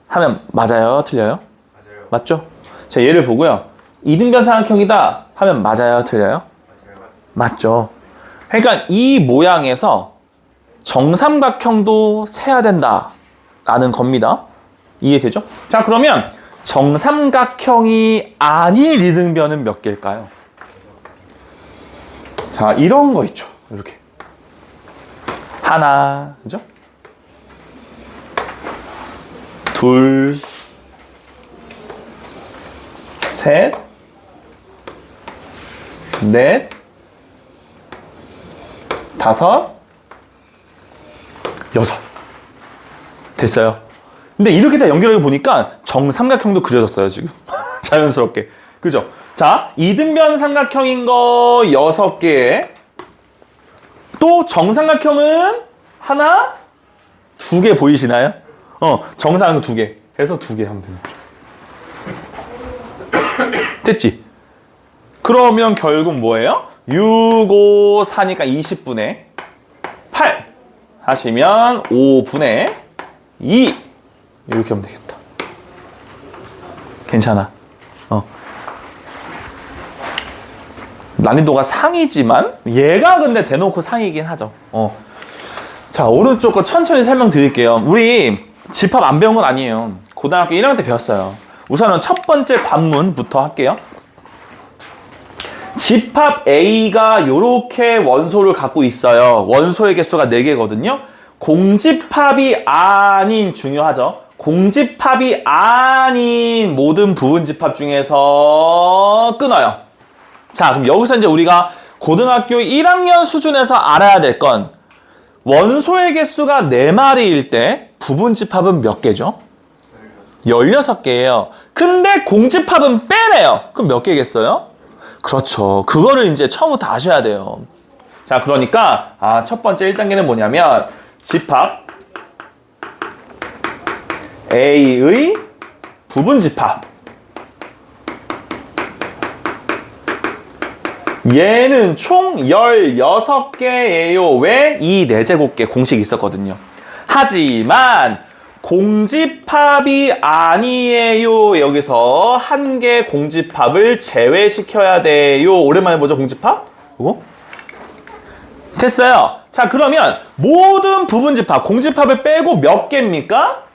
A: 하면 맞아요? 틀려요?
B: 맞아요.
A: 맞죠? 자, 얘를 보고요. 이등변 삼각형이다 하면 맞아요? 틀려요?
B: 맞아요.
A: 맞죠? 그러니까 이 모양에서 정삼각형도 세야 된다 라는 겁니다. 이해되죠? 자, 그러면 정삼각형이 아닌 이등변은 몇 개일까요? 자, 이런 거 있죠. 이렇게. 하나, 그죠? 둘, 셋, 넷, 다섯, 여섯. 됐어요. 근데 이렇게 다 연결해 보니까 정삼각형도 그려졌어요, 지금. 자연스럽게. 그죠? 자, 이등변 삼각형인 거 6개. 또 정삼각형은 하나, 2개 보이시나요? 정삼각형 2개. 그래서 2개 하면 됩니다. 됐지? 그러면 결국 뭐예요? 6, 5, 4니까 20분의 8 하시면 5분의 2 이렇게 하면 되겠다. 괜찮아. 난이도가 상이지만 얘가 근데 대놓고 상이긴 하죠. 자, 오른쪽 거 천천히 설명드릴게요. 우리 집합 안 배운 건 아니에요. 고등학교 1학년 때 배웠어요. 우선은 첫 번째 관문부터 할게요. 집합 A가 이렇게 원소를 갖고 있어요. 원소의 개수가 4개거든요. 공집합이 아닌, 중요하죠. 공집합이 아닌 모든 부분집합 중에서 끊어요. 자, 그럼 여기서 이제 우리가 고등학교 1학년 수준에서 알아야 될 건 원소의 개수가 4마리일 때 부분집합은 몇 개죠? 16개예요. 근데 공집합은 빼래요. 그럼 몇 개겠어요? 그렇죠. 그거를 이제 처음부터 아셔야 돼요. 자, 그러니까 첫 번째 1단계는 뭐냐면 집합 A의 부분집합, 얘는 총 16개예요. 왜? 이 4제곱계 공식이 있었거든요. 하지만 공집합이 아니에요. 여기서 한 개 공집합을 제외시켜야 돼요. 오랜만에 보죠, 공집합? 이거? 됐어요. 자, 그러면 모든 부분집합, 공집합을 빼고 몇 개입니까?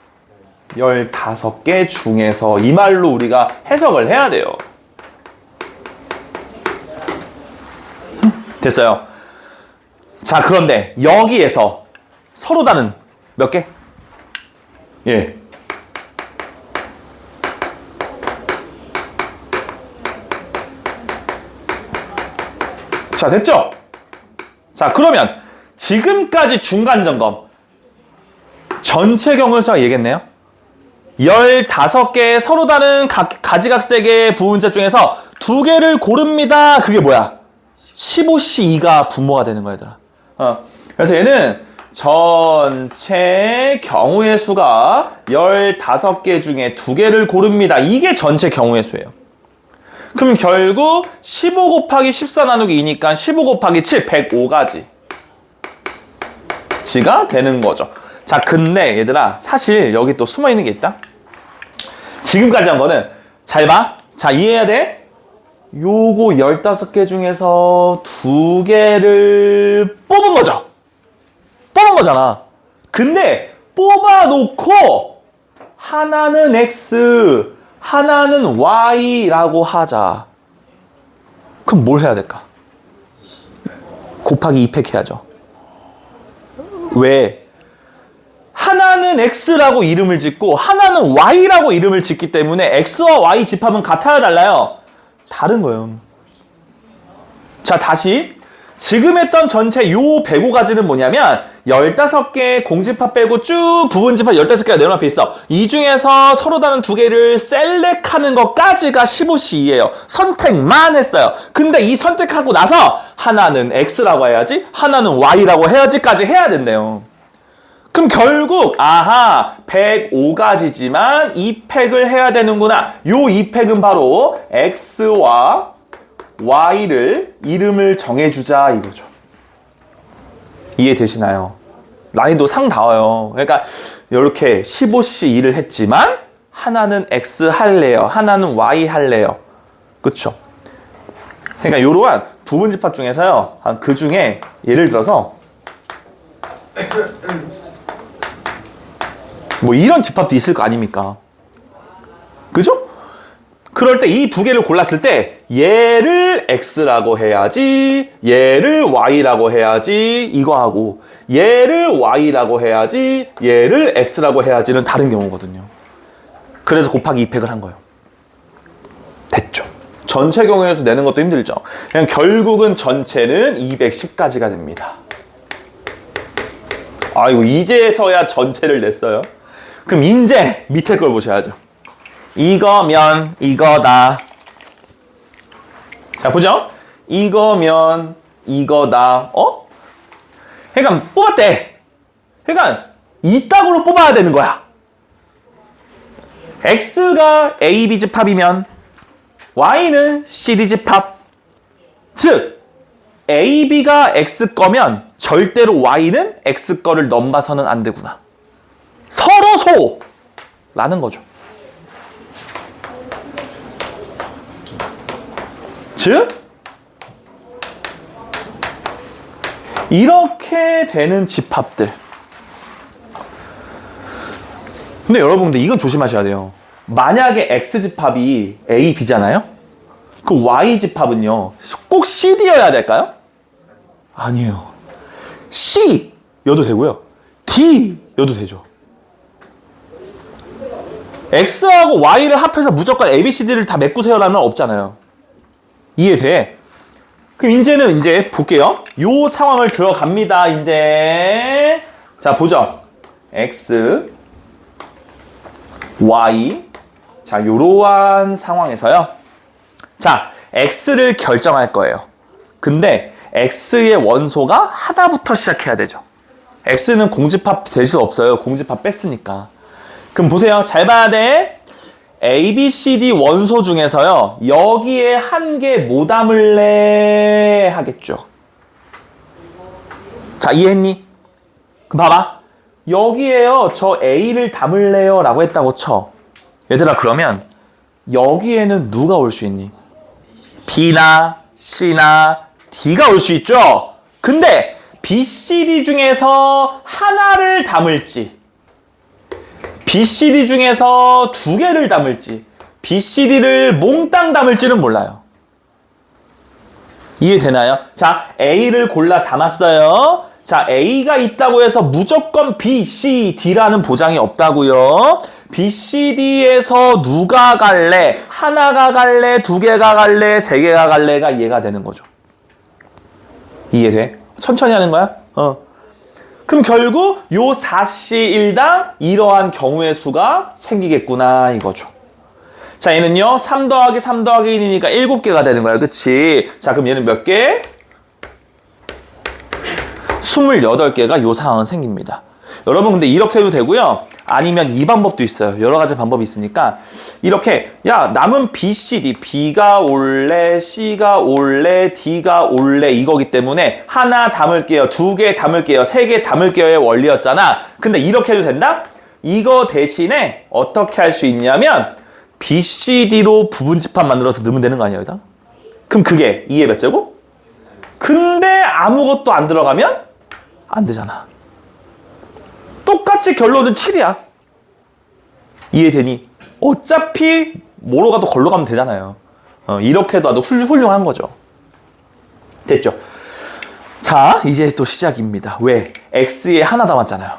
A: 15개 중에서 이 말로 우리가 해석을 해야 돼요. 됐어요. 자, 그런데 여기에서 서로 다른 몇 개? 예. 자, 됐죠? 자, 그러면 지금까지 중간 점검 전체 경우에서 얘기했네요. 15개의 서로 다른 가지각색의 부분자 중에서 2개를 고릅니다. 그게 뭐야? 15C2가 분모가 되는 거야, 얘들아. 그래서 얘는 전체 경우의 수가 15개 중에 2개를 고릅니다. 이게 전체 경우의 수예요. 그럼 결국 15 곱하기 14 나누기 2니까 15 곱하기 7, 105가지. 지가 되는 거죠. 자, 근데 얘들아, 사실 여기 또 숨어있는 게 있다. 지금까지 한 거는 잘 봐. 자, 이해해야 돼. 요거 15개 중에서 2개를 뽑은 거죠. 뽑은 거잖아. 근데 뽑아놓고 하나는 X, 하나는 Y라고 하자. 그럼 뭘 해야 될까? 곱하기 2팩 해야죠. 왜? 하나는 X라고 이름을 짓고 하나는 Y라고 이름을 짓기 때문에 X와 Y 집합은 같아야 달라요? 다른 거예요. 자, 다시 지금 했던 전체 요 105가지는 뭐냐면 15개의 공집합 빼고 쭉 부분집합 15개가 내려놓여 있어. 이 중에서 서로 다른 2개를 셀렉하는 것까지가 15C2예요. 선택만 했어요. 근데 이 선택하고 나서 하나는 X라고 해야지, 하나는 Y라고 해야지까지 해야 된대요. 그럼 결국 105가지지만 2팩을 해야 되는구나. 요 2팩은 바로 X와 Y를 이름을 정해주자 이거죠. 이해되시나요? 난이도 상다워요. 그러니까 이렇게 15C2를 했지만 하나는 X 할래요, 하나는 Y 할래요. 그쵸? 그러니까 이러한 부분집합 중에서요, 그 중에 예를 들어서 뭐 이런 집합도 있을 거 아닙니까? 그죠? 그럴 때 이 2개를 골랐을 때 얘를 X라고 해야지, 얘를 Y라고 해야지 이거 하고, 얘를 Y라고 해야지, 얘를 X라고 해야지는 다른 경우거든요. 그래서 곱하기 2팩을 한 거예요. 됐죠? 전체 경우에서 내는 것도 힘들죠? 그냥 결국은 전체는 210가지가 됩니다. 아이고, 이제서야 전체를 냈어요. 그럼 이제 밑에 걸 보셔야죠. 이거면 이거다. 자, 보죠. 이거면 이거다. 그러니까 뽑았대. 그러니까 이따구로 뽑아야 되는 거야. X가 AB 집합이면 Y는 CD 집합. 즉 AB가 X 거면 절대로 Y는 X 거를 넘봐서는 안 되구나. 서로 소라는 거죠. 즉 이렇게 되는 집합들. 근데 여러분, 근데 이건 조심하셔야 돼요. 만약에 X 집합이 A, B잖아요? 그 Y 집합은요, 꼭 CD여야 될까요? 아니에요. C여도 되고요, D여도 되죠. X하고 Y를 합해서 무조건 A, B, C, D를 다 메꾸세요라면 없잖아요. 이해돼? 그럼 이제는 이제 볼게요. 요 상황을 들어갑니다. 이제 자, 보죠. X, Y. 자, 요러한 상황에서요. 자, X를 결정할 거예요. 근데 X의 원소가 하나부터 시작해야 되죠. X는 공집합 될 수 없어요. 공집합 뺐으니까. 그럼 보세요. 잘 봐야 돼. A, B, C, D 원소 중에서요, 여기에 한 개 뭐 담을래 하겠죠. 자, 이해했니? 그럼 봐봐. 여기에요, 저 A를 담을래요 라고 했다고 쳐. 얘들아, 그러면 여기에는 누가 올 수 있니? B나 C나 D가 올 수 있죠. 근데 B, C, D 중에서 하나를 담을지, B, C, D 중에서 2개를 담을지, B, C, D를 몽땅 담을지는 몰라요. 이해되나요? 자, A를 골라 담았어요. 자, A가 있다고 해서 무조건 B, C, D라는 보장이 없다고요. B, C, D에서 누가 갈래? 하나가 갈래? 두 개가 갈래? 세 개가 갈래가 얘가 되는 거죠. 이해돼? 천천히 하는 거야? 그럼 결국 요 4C1당 이러한 경우의 수가 생기겠구나 이거죠. 자, 얘는요 3 더하기 3 더하기 1이니까 7개가 되는 거야. 그치? 자, 그럼 얘는 몇 개? 28개가 요 상황은 생깁니다. 여러분 근데 이렇게 해도 되고요. 아니면 이 방법도 있어요. 여러 가지 방법이 있으니까 이렇게 야 남은 B, C, D B가 올래, C가 올래, D가 올래 이거기 때문에 하나 담을게요. 2개 담을게요. 3개 담을게요의 원리였잖아. 근데 이렇게 해도 된다? 이거 대신에 어떻게 할 수 있냐면 B, C, D로 부분집합 만들어서 넣으면 되는 거 아니야 여기다? 그럼 그게 2의 몇 제곱? 근데 아무것도 안 들어가면 안 되잖아. 똑같이 결론은 7이야. 이해되니? 어차피 뭐로 가도 걸로 가면 되잖아요. 이렇게 해도 아주 훌륭한 거죠. 됐죠? 자, 이제 또 시작입니다. 왜? X에 하나 담았잖아요.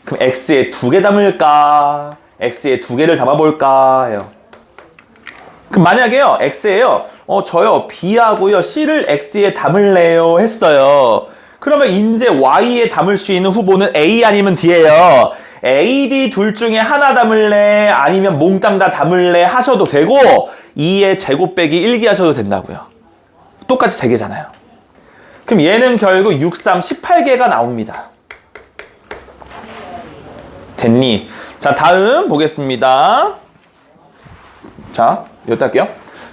A: 그럼 X에 2개 담을까? X에 2개를 담아볼까? 해요. 그럼 만약에요, X에요, 저요, B하고요, C를 X에 담을래요? 했어요. 그러면 이제 Y에 담을 수 있는 후보는 A 아니면 D예요. A, D 둘 중에 하나 담을래? 아니면 몽땅 다 담을래? 하셔도 되고 2의 제곱 빼기 1기 하셔도 된다고요. 똑같이 3개잖아요. 그럼 얘는 결국 6, 3, 18개가 나옵니다. 됐니? 자, 다음 보겠습니다. 자, 여기다 할게요.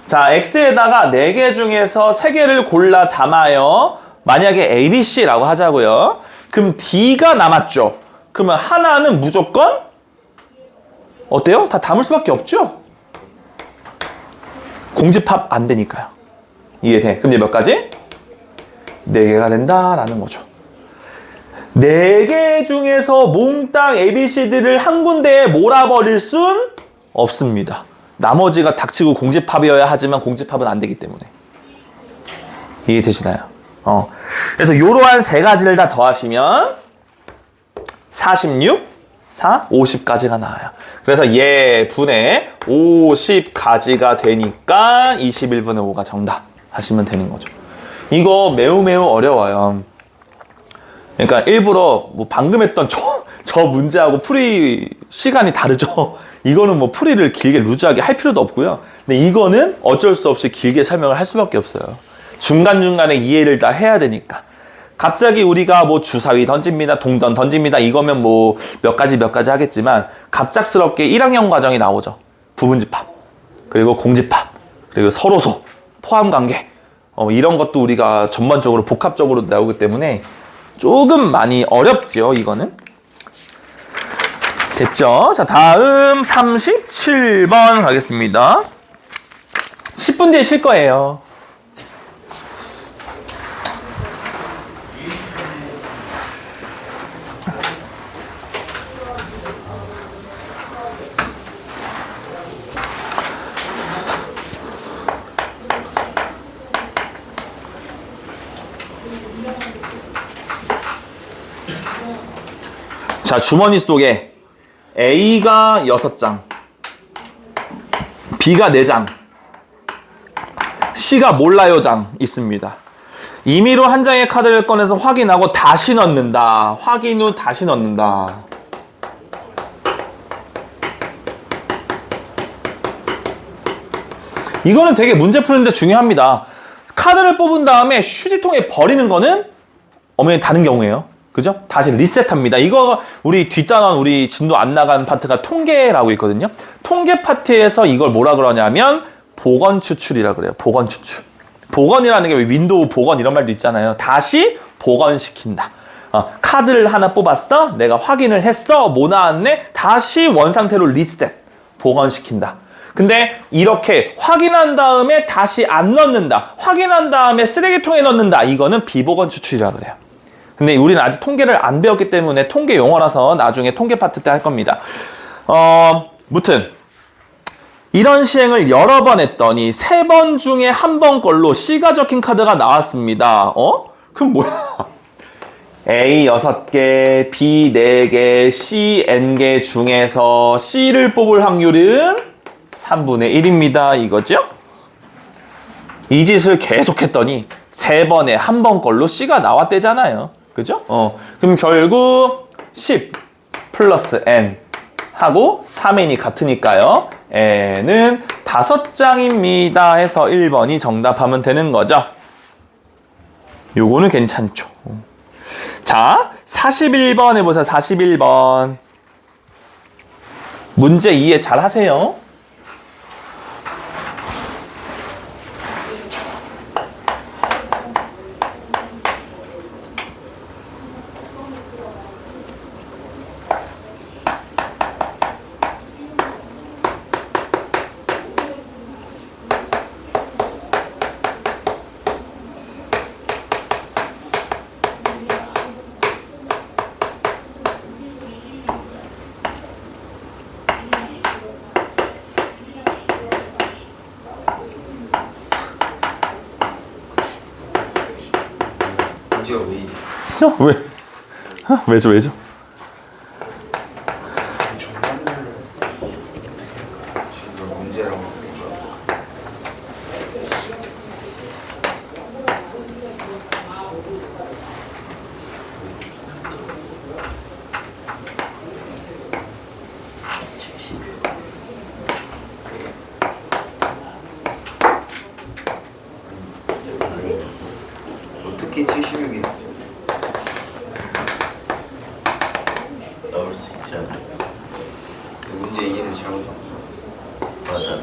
A: 자, X에다가 4개 중에서 3개를 골라 담아요. 만약에 A, B, C라고 하자고요. 그럼 D가 남았죠. 그러면 하나는 무조건 어때요? 다 담을 수밖에 없죠? 공집합 안 되니까요. 이해돼? 그럼 이제 몇 가지? 4개가 된다라는 거죠. 4개 중에서 몽땅 A, B, C, D를 한 군데에 몰아버릴 순 없습니다. 나머지가 닥치고 공집합이어야 하지만 공집합은 안 되기 때문에. 이해되시나요? 그래서 이러한 3가지를 다 더하시면 46, 4, 50까지가 나와요. 그래서 얘 분의 50가지가 되니까 21분의 5가 정답 하시면 되는 거죠. 이거 매우 어려워요. 그러니까 일부러 뭐 방금 했던 저 문제하고 풀이 시간이 다르죠. 이거는 뭐 풀이를 길게 루즈하게 할 필요도 없고요. 근데 이거는 어쩔 수 없이 길게 설명을 할 수밖에 없어요. 중간중간에 이해를 다 해야 되니까. 갑자기 우리가 뭐 주사위 던집니다, 동전 던집니다, 이거면 뭐 몇 가지 하겠지만 갑작스럽게 1학년 과정이 나오죠. 부분집합, 그리고 공집합, 그리고 서로소, 포함관계 이런 것도 우리가 전반적으로 복합적으로 나오기 때문에 조금 많이 어렵죠, 이거는. 됐죠? 자, 다음 37번 가겠습니다. 10분 뒤에 쉴 거예요. 자, 주머니 속에 A가 6장, B가 4장, C가 몰라요 장 있습니다. 임의로 한 장의 카드를 꺼내서 확인하고 다시 넣는다. 확인 후 다시 넣는다. 이거는 되게 문제 푸는데 중요합니다. 카드를 뽑은 다음에 휴지통에 버리는 거는 엄연히 다른 경우예요. 그죠? 다시 리셋합니다. 이거 우리 뒷단원 우리 진도 안 나간 파트가 통계라고 있거든요. 통계 파트에서 이걸 뭐라 그러냐면 복원 추출이라 그래요. 복원 추출. 복원이라는 게 왜 윈도우 복원 이런 말도 있잖아요. 다시 복원시킨다. 카드를 하나 뽑았어. 내가 확인을 했어. 뭐 나왔네? 다시 원상태로 리셋. 복원시킨다. 근데 이렇게 확인한 다음에 다시 안 넣는다. 확인한 다음에 쓰레기통에 넣는다. 이거는 비복원 추출이라 그래요. 근데 우리는 아직 통계를 안 배웠기 때문에 통계 용어라서 나중에 통계 파트 때 할 겁니다. 무튼 이런 시행을 여러 번 했더니 3번 중에 한 번 걸로 C가 적힌 카드가 나왔습니다. 그럼 뭐야? A 6개, B 4개, C N개 중에서 C를 뽑을 확률은 3분의 1입니다. 이거죠? 이 짓을 계속 했더니 3번에 한 번 걸로 C가 나왔대잖아요. 그죠? 그럼 결국 10 플러스 N 하고 3N이 같으니까요. N은 5장입니다 해서 1번이 정답하면 되는 거죠. 요거는 괜찮죠. 자, 41번 해보세요. 41번. 문제 이해 잘 하세요.
B: 문제가 왜 이래?
A: 왜? 왜죠?
B: 지금 문제라고 하는 거야. 어떻게 76이
C: 나올 수 있잖아.
B: 문제 이해를 잘못한 거야.
C: 맞아.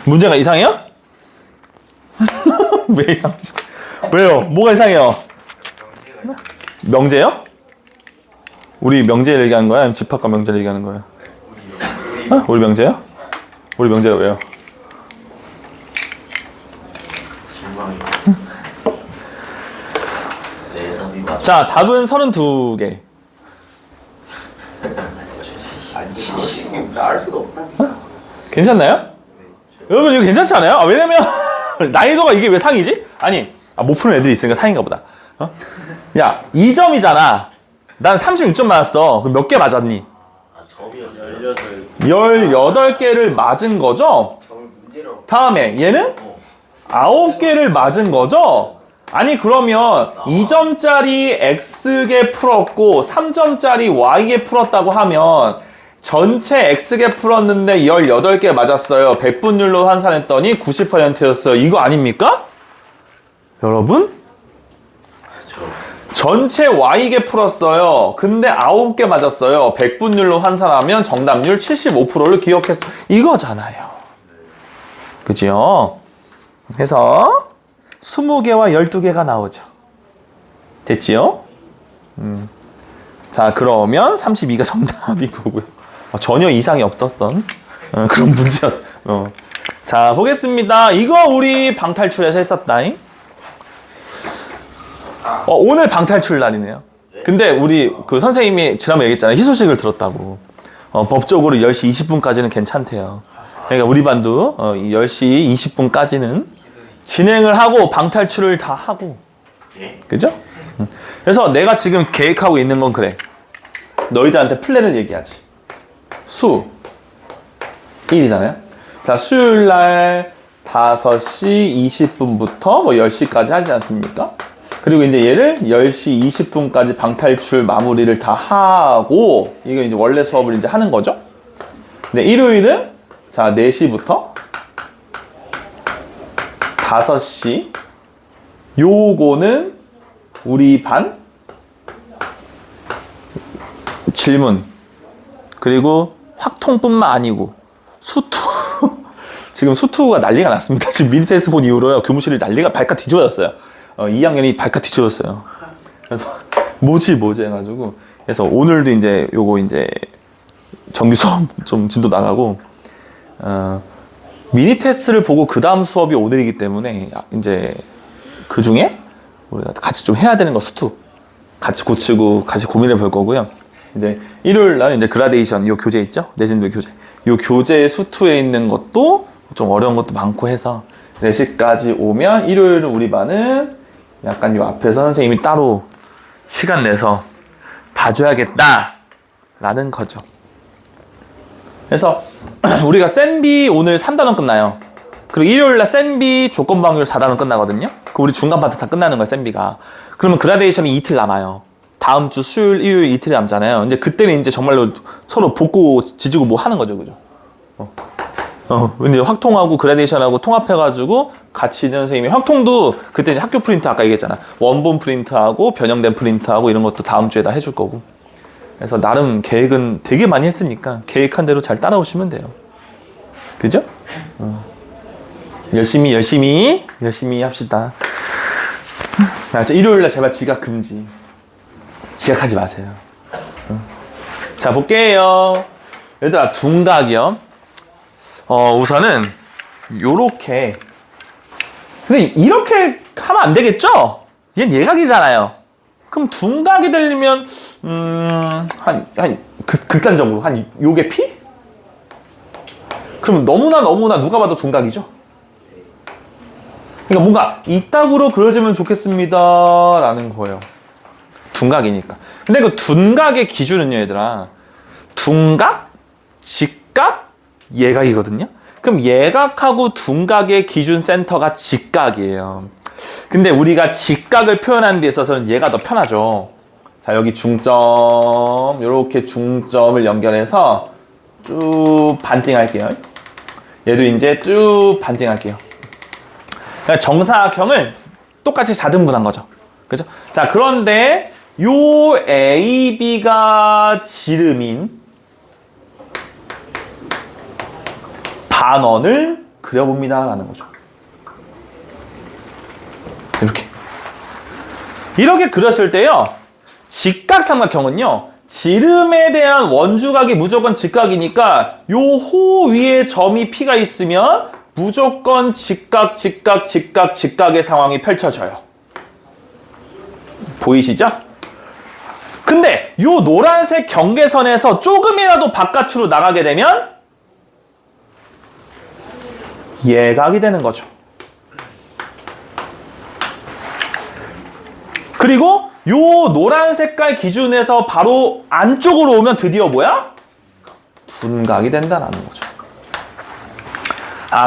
A: 문제가 이상해요? 왜 이상하죠? 왜요? 뭐가 이상해요? 명제요? 우리 명제 얘기하는 거야? 아니면 집합과 명제 얘기하는 거야? 우리 명제요? 우리 명제가 왜요?
C: 실망이. 내 답이 맞아.
A: 자, 답은 32개.
B: 아니 76이 나을 수가 없다니까.
A: 괜찮나요? 여러분 이거 괜찮지 않아요? 왜냐면 난이도가 이게 왜 상이지? 아니 못 푸는 애들이 있으니까 상인가 보다. 야 2점이잖아. 난 36점 맞았어. 그럼 몇 개 맞았니?
C: 아, 점이었어요.
A: 18개를 맞은 거죠?
B: 저걸 문제라고.
A: 다음에 얘는 9개를 맞은 거죠? 아니 그러면 2점짜리 X개 풀었고 3점짜리 Y개 풀었다고 하면 전체 X개 풀었는데 18개 맞았어요. 백분율로 환산했더니 90%였어요. 이거 아닙니까? 여러분?
C: 그렇죠.
A: 전체 Y개 풀었어요. 근데 9개 맞았어요. 백분율로 환산하면 정답률 75%를 기억했어. 이거잖아요. 그죠? 그래서 20개와 12개가 나오죠. 됐지요? 자, 그러면 32가 정답이고요. 전혀 이상이 없었던 그런 문제였어요. 자, 보겠습니다. 이거 우리 방탈출에서 했었다잉. 오늘 방탈출 날이네요. 근데 우리 그 선생님이 지난번에 얘기했잖아요. 희소식을 들었다고. 법적으로 10시 20분까지는 괜찮대요. 그러니까 우리 반도 10시 20분까지는 진행을 하고 방탈출을 다 하고.
C: 예?
A: 그죠? 그래서 내가 지금 계획하고 있는 건 그래. 너희들한테 플랜을 얘기하지. 수 1이잖아요. 자, 수요일 날 5시 20분부터 뭐 10시까지 하지 않습니까? 그리고 이제 얘를 10시 20분까지 방탈출 마무리를 다 하고, 이거 이제 원래 수업을 이제 하는 거죠. 근데 일요일은 자, 4시부터 5시. 요거는 우리 반 질문, 그리고 확통뿐만 아니고 수투. 지금 수투가 난리가 났습니다. 지금 미니 테스트 본 이후로요, 교무실이 난리가 발칵 뒤집어졌어요. 2학년이 발칵 뒤집어졌어요. 그래서 뭐지 해가지고, 그래서 오늘도 이제 요거 이제 정규 수업 좀 진도 나가고, 미니 테스트를 보고 그 다음 수업이 오늘이기 때문에 이제 그 중에 우리가 같이 좀 해야 되는 거 수투 같이 고치고 같이 고민해 볼 거고요. 이제 일요일 날 이제 그라데이션 요 교재 있죠? 내신도 교재. 요 교재 수투에 있는 것도 좀 어려운 것도 많고 해서 4시까지 오면 일요일은 우리 반은 약간 요 앞에서 선생님이 따로 시간 내서 봐줘야겠다 라는 거죠. 그래서 우리가 센비 오늘 3단원 끝나요. 그리고 일요일날 센비 조건방률 4단원 끝나거든요. 그 우리 중간 파트 다 끝나는 거예요, 센비가. 그러면 그라데이션이 이틀 남아요. 다음 주 수요일, 일요일 이틀이 남잖아요. 이제 그때는 이제 정말로 서로 복고 지지고 뭐 하는 거죠, 그죠? 근데 확통하고 그라데이션하고 통합해가지고 같이 있는 선생님이 확통도 그때 이제 학교 프린트 아까 얘기했잖아. 원본 프린트하고 변형된 프린트하고 이런 것도 다음 주에 다 해줄 거고. 그래서 나름 계획은 되게 많이 했으니까 계획한 대로 잘 따라오시면 돼요. 그죠? 열심히 합시다. 일요일날 제발 지각 금지. 지각하지 마세요. 자, 볼게요. 얘들아, 둔각이요. 우선은 요렇게. 근데 이렇게 하면 안 되겠죠? 얘는 예각이잖아요. 그럼 둔각이 되려면 극단적으로 한 요게 P? 그럼 너무나 누가 봐도 둔각이죠? 그러니까 뭔가 이따구로 그려지면 좋겠습니다 라는 거예요. 둔각이니까. 근데 그 둔각의 기준은요, 얘들아. 둔각, 직각, 예각이거든요. 그럼 예각하고 둔각의 기준 센터가 직각이에요. 근데 우리가 직각을 표현하는 데 있어서는 얘가 더 편하죠. 자, 여기 중점, 요렇게 중점을 연결해서 쭉 반띵할게요. 얘도 이제 쭉 반띵할게요. 정사각형을 똑같이 4등분한 거죠. 그죠? 자, 그런데 요 AB가 지름인 반원을 그려봅니다 라는 거죠. 이렇게 그렸을 때요, 직각삼각형은요, 지름에 대한 원주각이 무조건 직각이니까 요 호 위에 점이 P가 있으면 무조건 직각의 상황이 펼쳐져요. 보이시죠? 근데 요 노란색 경계선에서 조금이라도 바깥으로 나가게 되면 예각이 되는 거죠. 그리고 요 노란 색깔 기준에서 바로 안쪽으로 오면 드디어 뭐야? 둔각이 된다는 거죠.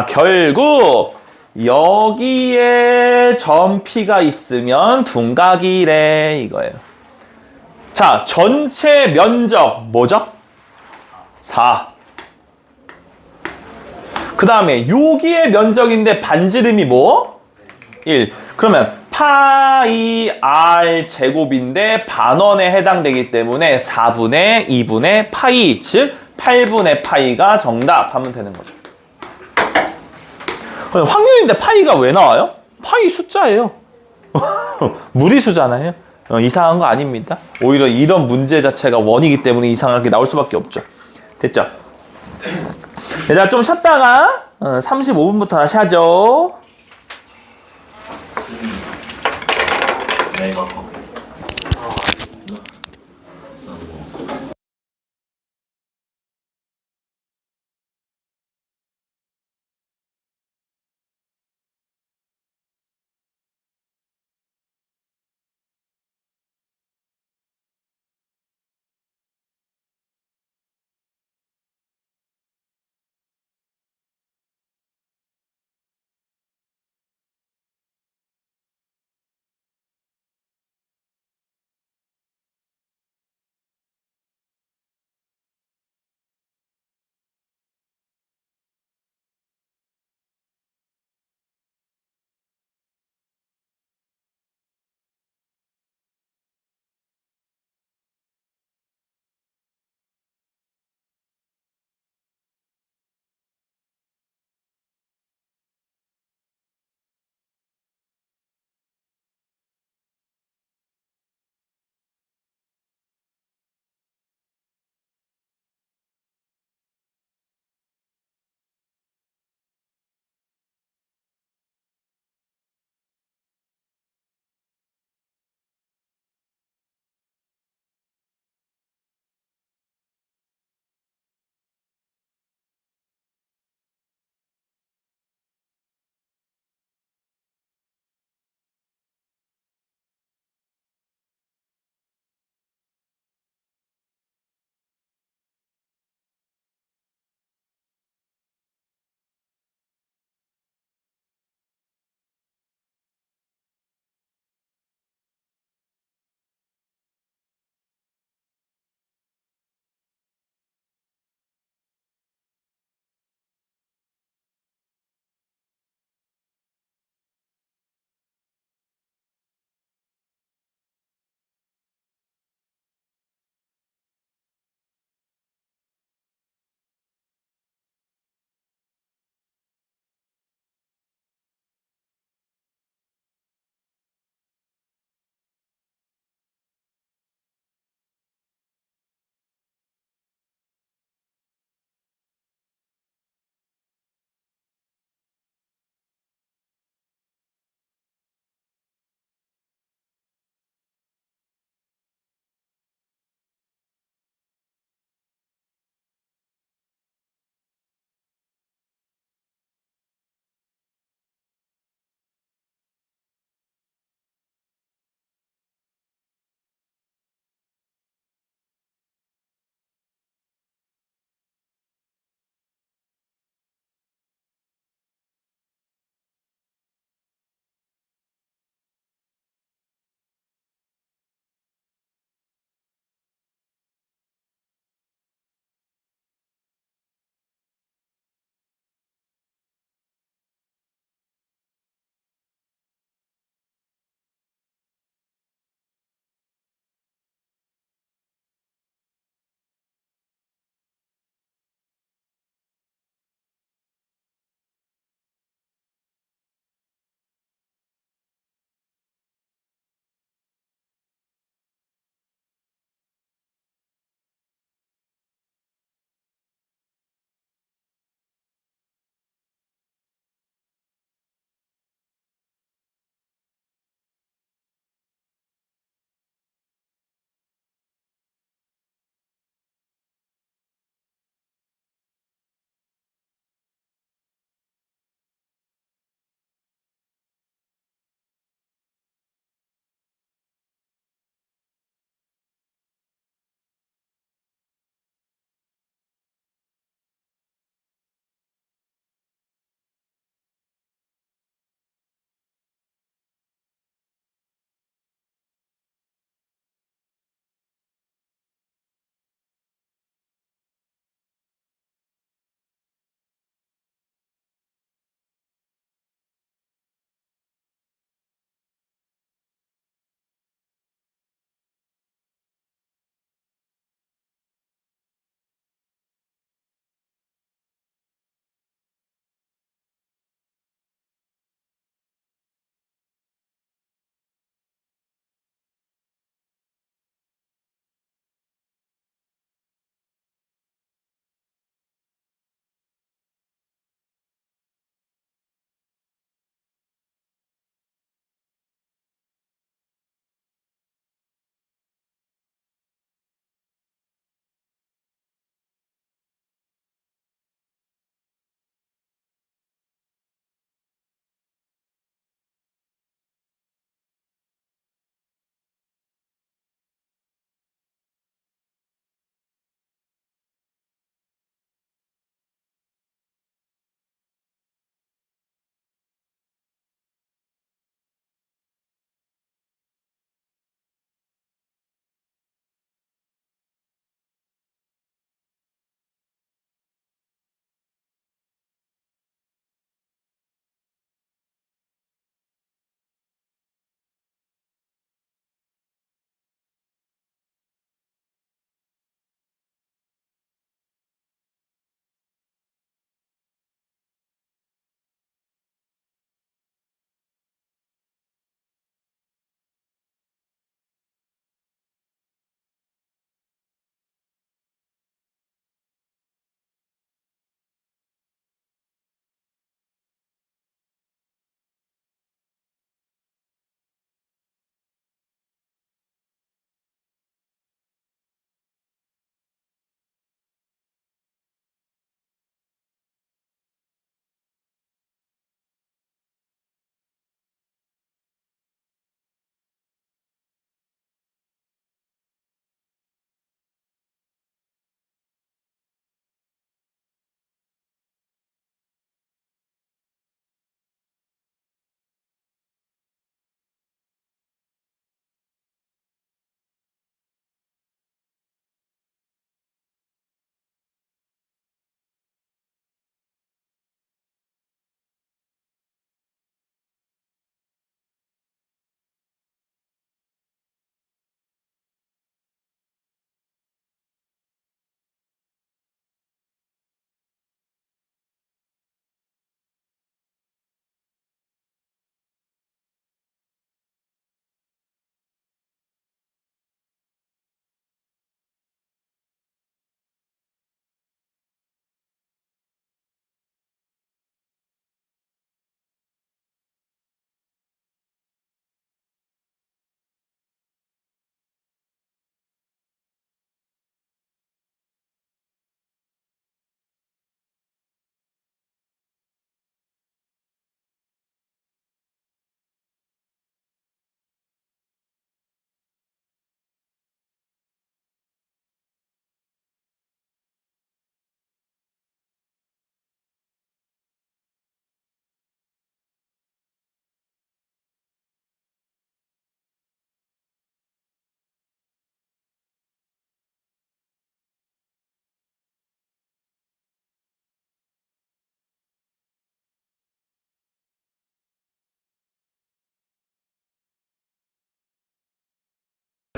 A: 결국 여기에 점 P가 있으면 둔각이래 이거예요. 자, 전체 면적 뭐죠? 4. 그 다음에 여기에 면적인데 반지름이 뭐? 1. 그러면 파이 R 제곱인데 반원에 해당되기 때문에 4분의 2분의 파이, 즉 8분의 파이가 정답 하면 되는 거죠. 확률인데 파이가 왜 나와요? 파이 숫자예요. 무리수잖아요. 이상한 거 아닙니다. 오히려 이런 문제 자체가 원이기 때문에 이상하게 나올 수밖에 없죠. 됐죠? 얘들아, 좀 쉬었다가 35분부터 다시 하죠.
C: 내가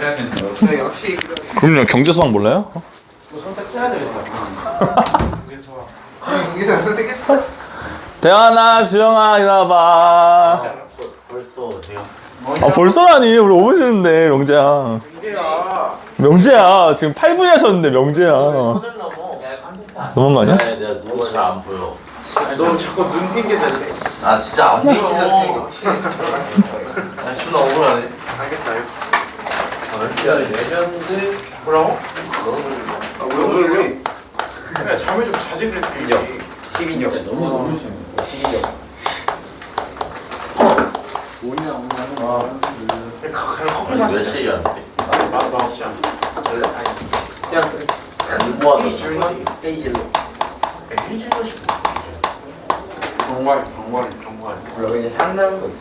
B: 해야겠네요. 선생님 확실히
A: 그럼요. 경제 수학 몰라요?
C: 또 선택해야 되겠다. 그래서
B: 경기사 선택했어.
A: 대환아, 주영아, 일어나봐.
C: 벌써 돼요.
A: 아, 벌써라니. 우리 5분 쉬는데, 명재야.
C: 이제야.
A: 명재야. 지금 8분이 하셨는데, 명재야.
C: 손을 넘어.
A: 너무한 거 아니야?
C: 네, 내가 누가 잘 안 보여. 너 자꾸 눈 핑계 대네.
B: 아 진짜 안 보이시죠 선생님.
C: 아, 존나 억울하네. 알겠어. 야, 레전드. 뭐라고?
B: 왜?
C: 그냥 잠을 좀 자지 그랬어.
B: 12년.
C: 진짜 너무 놀라시네.
B: 12년.
C: 그냥 커피 몇 시였는데? 나 없지 않아.
B: 그냥
C: 뭐 하는
B: 헤이즐넛? 헤이즐넛.
C: 헤이즐넛이 정말.
B: 몰라 그냥 향 나는 거 있어.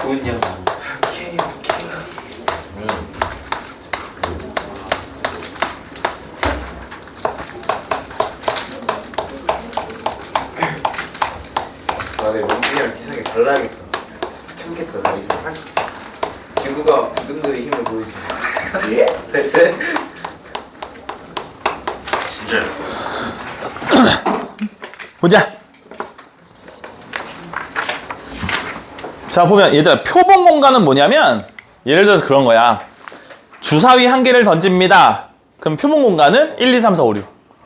B: 좋은 향. 오케이. 아, 내 몽준이랑 기상이 달라야겠다. 참겠다. 나 있어. 할 수 있어. 지구가 부등들의 힘을 보여주지. 예?
C: 진짜였어.
A: 보자. 자, 보면 얘들아, 표본 공간은 뭐냐면 예를 들어서 그런 거야. 주사위 한 개를 던집니다. 그럼 표본 공간은 1, 2, 3, 4, 5, 6.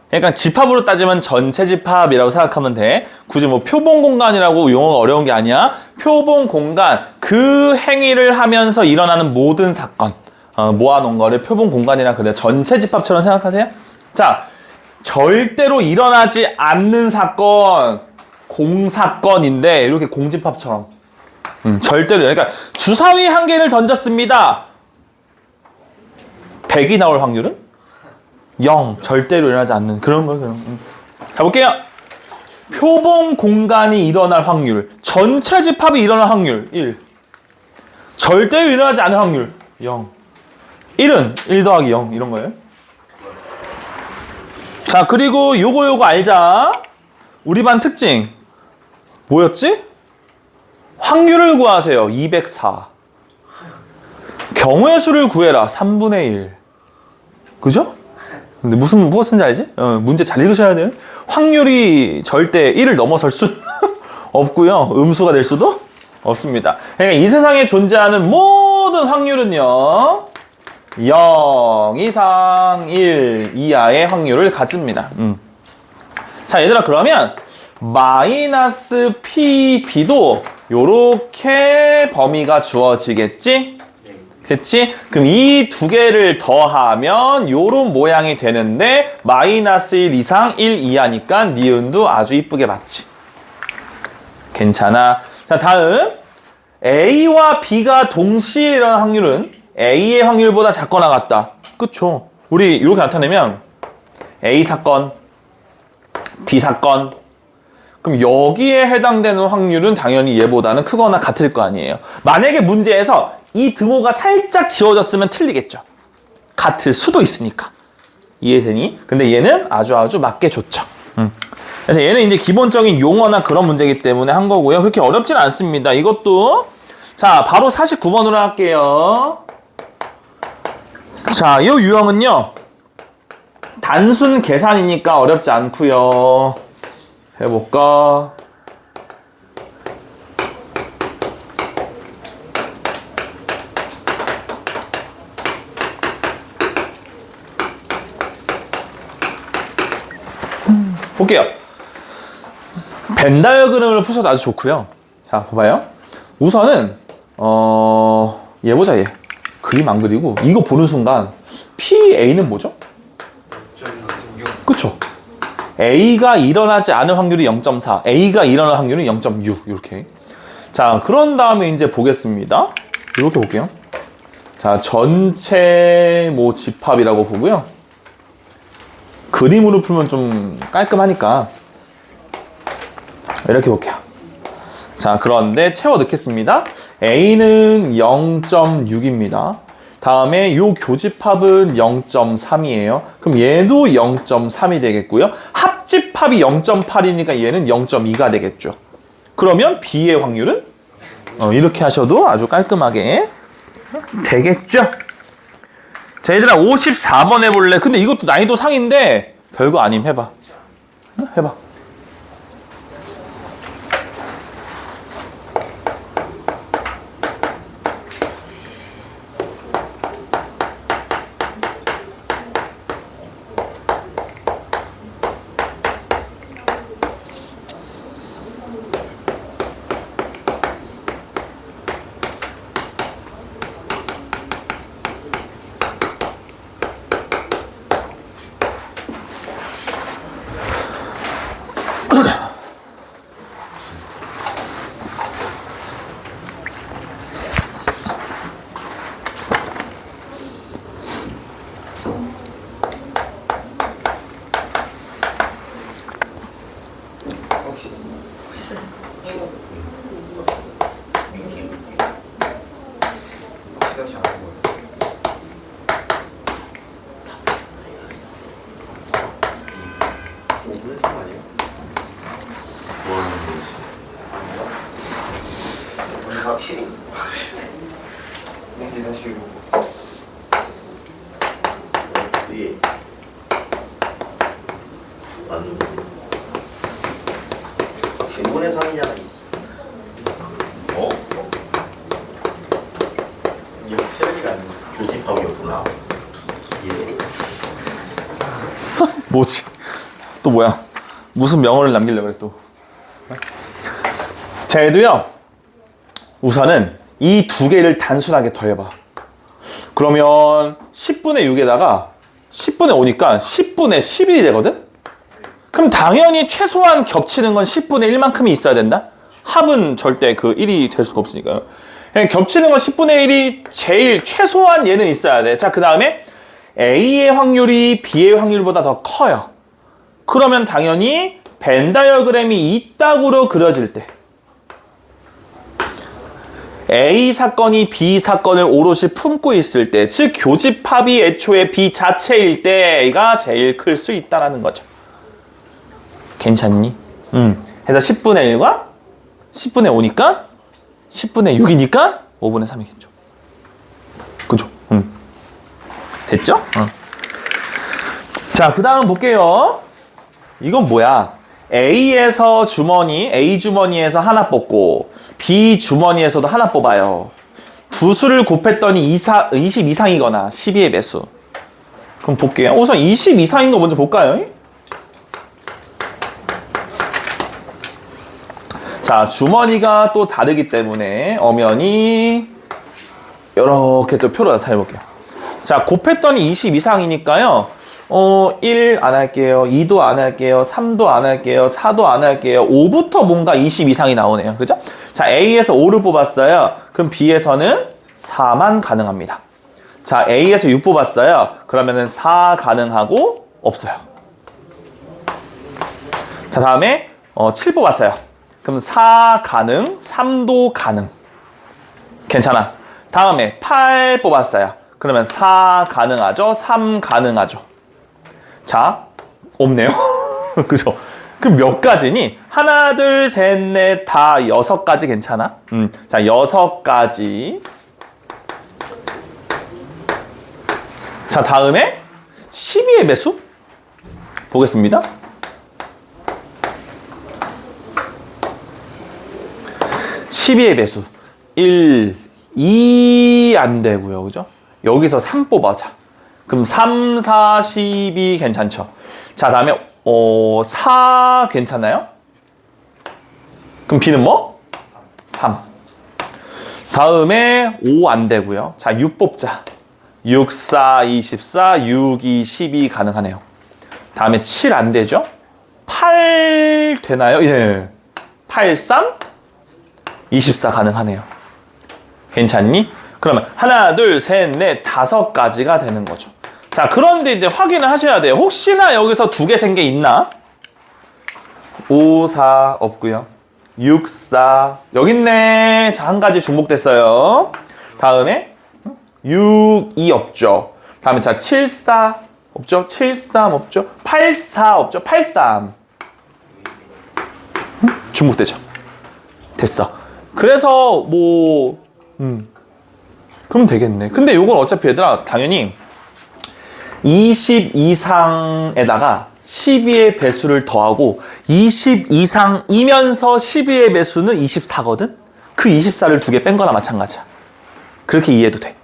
A: 그러니까 집합으로 따지면 전체 집합이라고 생각하면 돼. 굳이 뭐 표본 공간이라고 용어가 어려운 게 아니야. 표본 공간, 그 행위를 하면서 일어나는 모든 사건, 모아놓은 거를 표본 공간이라 그래요. 전체 집합처럼 생각하세요. 자, 절대로 일어나지 않는 사건, 공사건인데 이렇게 공집합처럼. 절대로. 그러니까 주사위 한 개를 던졌습니다. 100이 나올 확률은 0. 절대로 일어나지 않는 그런 거예요. 자, 볼게요. 표본 공간이 일어날 확률, 전체 집합이 일어날 확률 1. 절대로 일어나지 않을 확률 0. 1은 1 더하기 0 이런 거예요. 자, 그리고 요거 알자. 우리 반 특징 뭐였지? 확률을 구하세요. 204. 경우의 수를 구해라. 3분의 1. 그죠? 근데 무엇인지 알지? 문제 잘 읽으셔야 돼요. 확률이 절대 1을 넘어설 수 없고요. 음수가 될 수도 없습니다. 그러니까 이 세상에 존재하는 모든 확률은요. 0 이상 1 이하의 확률을 가집니다. 자, 얘들아, 그러면 마이너스 PB도 요렇게 범위가 주어지겠지? 됐지? 그럼 이 두 개를 더하면 요런 모양이 되는데 마이너스 1 이상 1 이하니까 니은도 아주 이쁘게 맞지? 괜찮아. 자, 다음 A와 B가 동시에 일어날 확률은 A의 확률보다 작거나 같다. 그쵸? 우리 이렇게 나타내면 A 사건, B 사건. 그럼 여기에 해당되는 확률은 당연히 얘보다는 크거나 같을 거 아니에요. 만약에 문제에서 이 등호가 살짝 지워졌으면 틀리겠죠. 같을 수도 있으니까. 이해되니? 근데 얘는 아주 맞게 좋죠. 그래서 얘는 이제 기본적인 용어나 그런 문제이기 때문에 한 거고요. 그렇게 어렵진 않습니다. 이것도. 자, 바로 49번으로 할게요. 자, 이 유형은요. 단순 계산이니까 어렵지 않고요. 해볼까? 볼게요. 벤 다이어그램을 푸셔도 아주 좋고요. 자, 봐봐요. 우선은 얘 보자, 얘. 그림 안 그리고 이거 보는 순간 PA는 뭐죠? 그쵸? A가 일어나지 않을 확률이 0.4, A가 일어날 확률은 0.6 이렇게. 자, 그런 다음에 이제 보겠습니다. 이렇게 볼게요. 자, 전체 뭐 집합이라고 보고요. 그림으로 풀면 좀 깔끔하니까 이렇게 볼게요. 자, 그런데 채워 넣겠습니다. A는 0.6입니다. 다음에 요 교집합은 0.3이에요. 그럼 얘도 0.3이 되겠고요. 합집합이 0.8이니까 얘는 0.2가 되겠죠. 그러면 B의 확률은 이렇게 하셔도 아주 깔끔하게 되겠죠. 자, 얘들아 54번 해볼래? 근데 이것도 난이도 상인데 별거 아님. 해봐. 응? 해봐.
B: 시간이 안 보여. 확실히 문제 사실
D: 위에 맞는 질문의 상이잖아. 어? 이게 확실하지가 않은 교집합이었구나. 예.
A: 뭐지? 또 뭐야? 무슨 명언을 남기려고 그래 또. 자, 얘도요. 우선은 이 두 개를 단순하게 더해봐. 그러면 10분의 6에다가 10분의 5니까 10분의 11이 되거든? 그럼 당연히 최소한 겹치는 건 10분의 1만큼이 있어야 된다? 합은 절대 그 1이 될 수가 없으니까요. 그냥 겹치는 건 10분의 1이 제일 최소한 얘는 있어야 돼. 자, 그 다음에 A의 확률이 B의 확률보다 더 커요. 그러면 당연히 벤 다이어그램이 이따구로 그려질 때 A 사건이 B 사건을 오롯이 품고 있을 때, 즉 교집합이 애초에 B 자체일 때가 제일 클 수 있다는 거죠. 괜찮니? 그래서 10분의 1과 10분의 5니까 10분의 6이니까 5분의 3이겠죠. 그죠? 됐죠? 자, 그 다음 볼게요. 이건 뭐야? A에서 주머니, A 주머니에서 하나 뽑고 B 주머니에서도 하나 뽑아요. 두 수를 곱했더니 20 이상이거나 12의 매수. 그럼 볼게요. 우선 20 이상인 거 먼저 볼까요? 자, 주머니가 또 다르기 때문에 엄연히 이렇게 또 표로 나타내볼게요. 자, 곱했더니 20 이상이니까요. 1 안 할게요. 2도 안 할게요. 3도 안 할게요. 4도 안 할게요. 5부터 뭔가 20 이상이 나오네요. 그죠? 자, A에서 5를 뽑았어요. 그럼 B에서는 4만 가능합니다. 자, A에서 6 뽑았어요. 그러면은 4 가능하고 없어요. 자, 다음에 7 뽑았어요. 그럼 4 가능, 3도 가능. 괜찮아. 다음에 8 뽑았어요. 그러면 4 가능하죠? 3 가능하죠? 자, 없네요. 그죠? 그럼 몇 가지니? 하나, 둘, 셋, 넷, 다 6가지 괜찮아? 자, 6가지. 자, 다음에 12의 배수? 보겠습니다. 12의 배수. 1, 2 안 되고요. 그죠? 여기서 3 뽑아자. 그럼 3, 4, 12 괜찮죠? 자, 다음에 4 괜찮나요? 그럼 B는 뭐? 3. 다음에 5 안 되고요. 자, 6 뽑자. 6, 4, 24, 6, 2, 12 가능하네요. 다음에 7 안 되죠? 8 되나요? 예. 8, 3, 24 가능하네요. 괜찮니? 그러면 하나, 둘, 셋, 넷, 5가지가 되는 거죠. 자, 그런데 이제 확인을 하셔야 돼요. 혹시나 여기서 2개 생겨 있나? 5, 4 없고요. 6, 4 여기 있네. 자, 한 가지 중복됐어요. 다음에 6, 2 없죠. 다음에 자, 7, 4 없죠. 7, 3 없죠. 8, 4 없죠. 8, 3 중복되죠. 됐어. 그래서 뭐 그럼 되겠네. 근데 요건 어차피 얘들아 당연히 20 이상에다가 12의 배수를 더하고 20 이상이면서 12의 배수는 24거든? 그 24를 2개 뺀 거나 마찬가지야. 그렇게 이해해도 돼.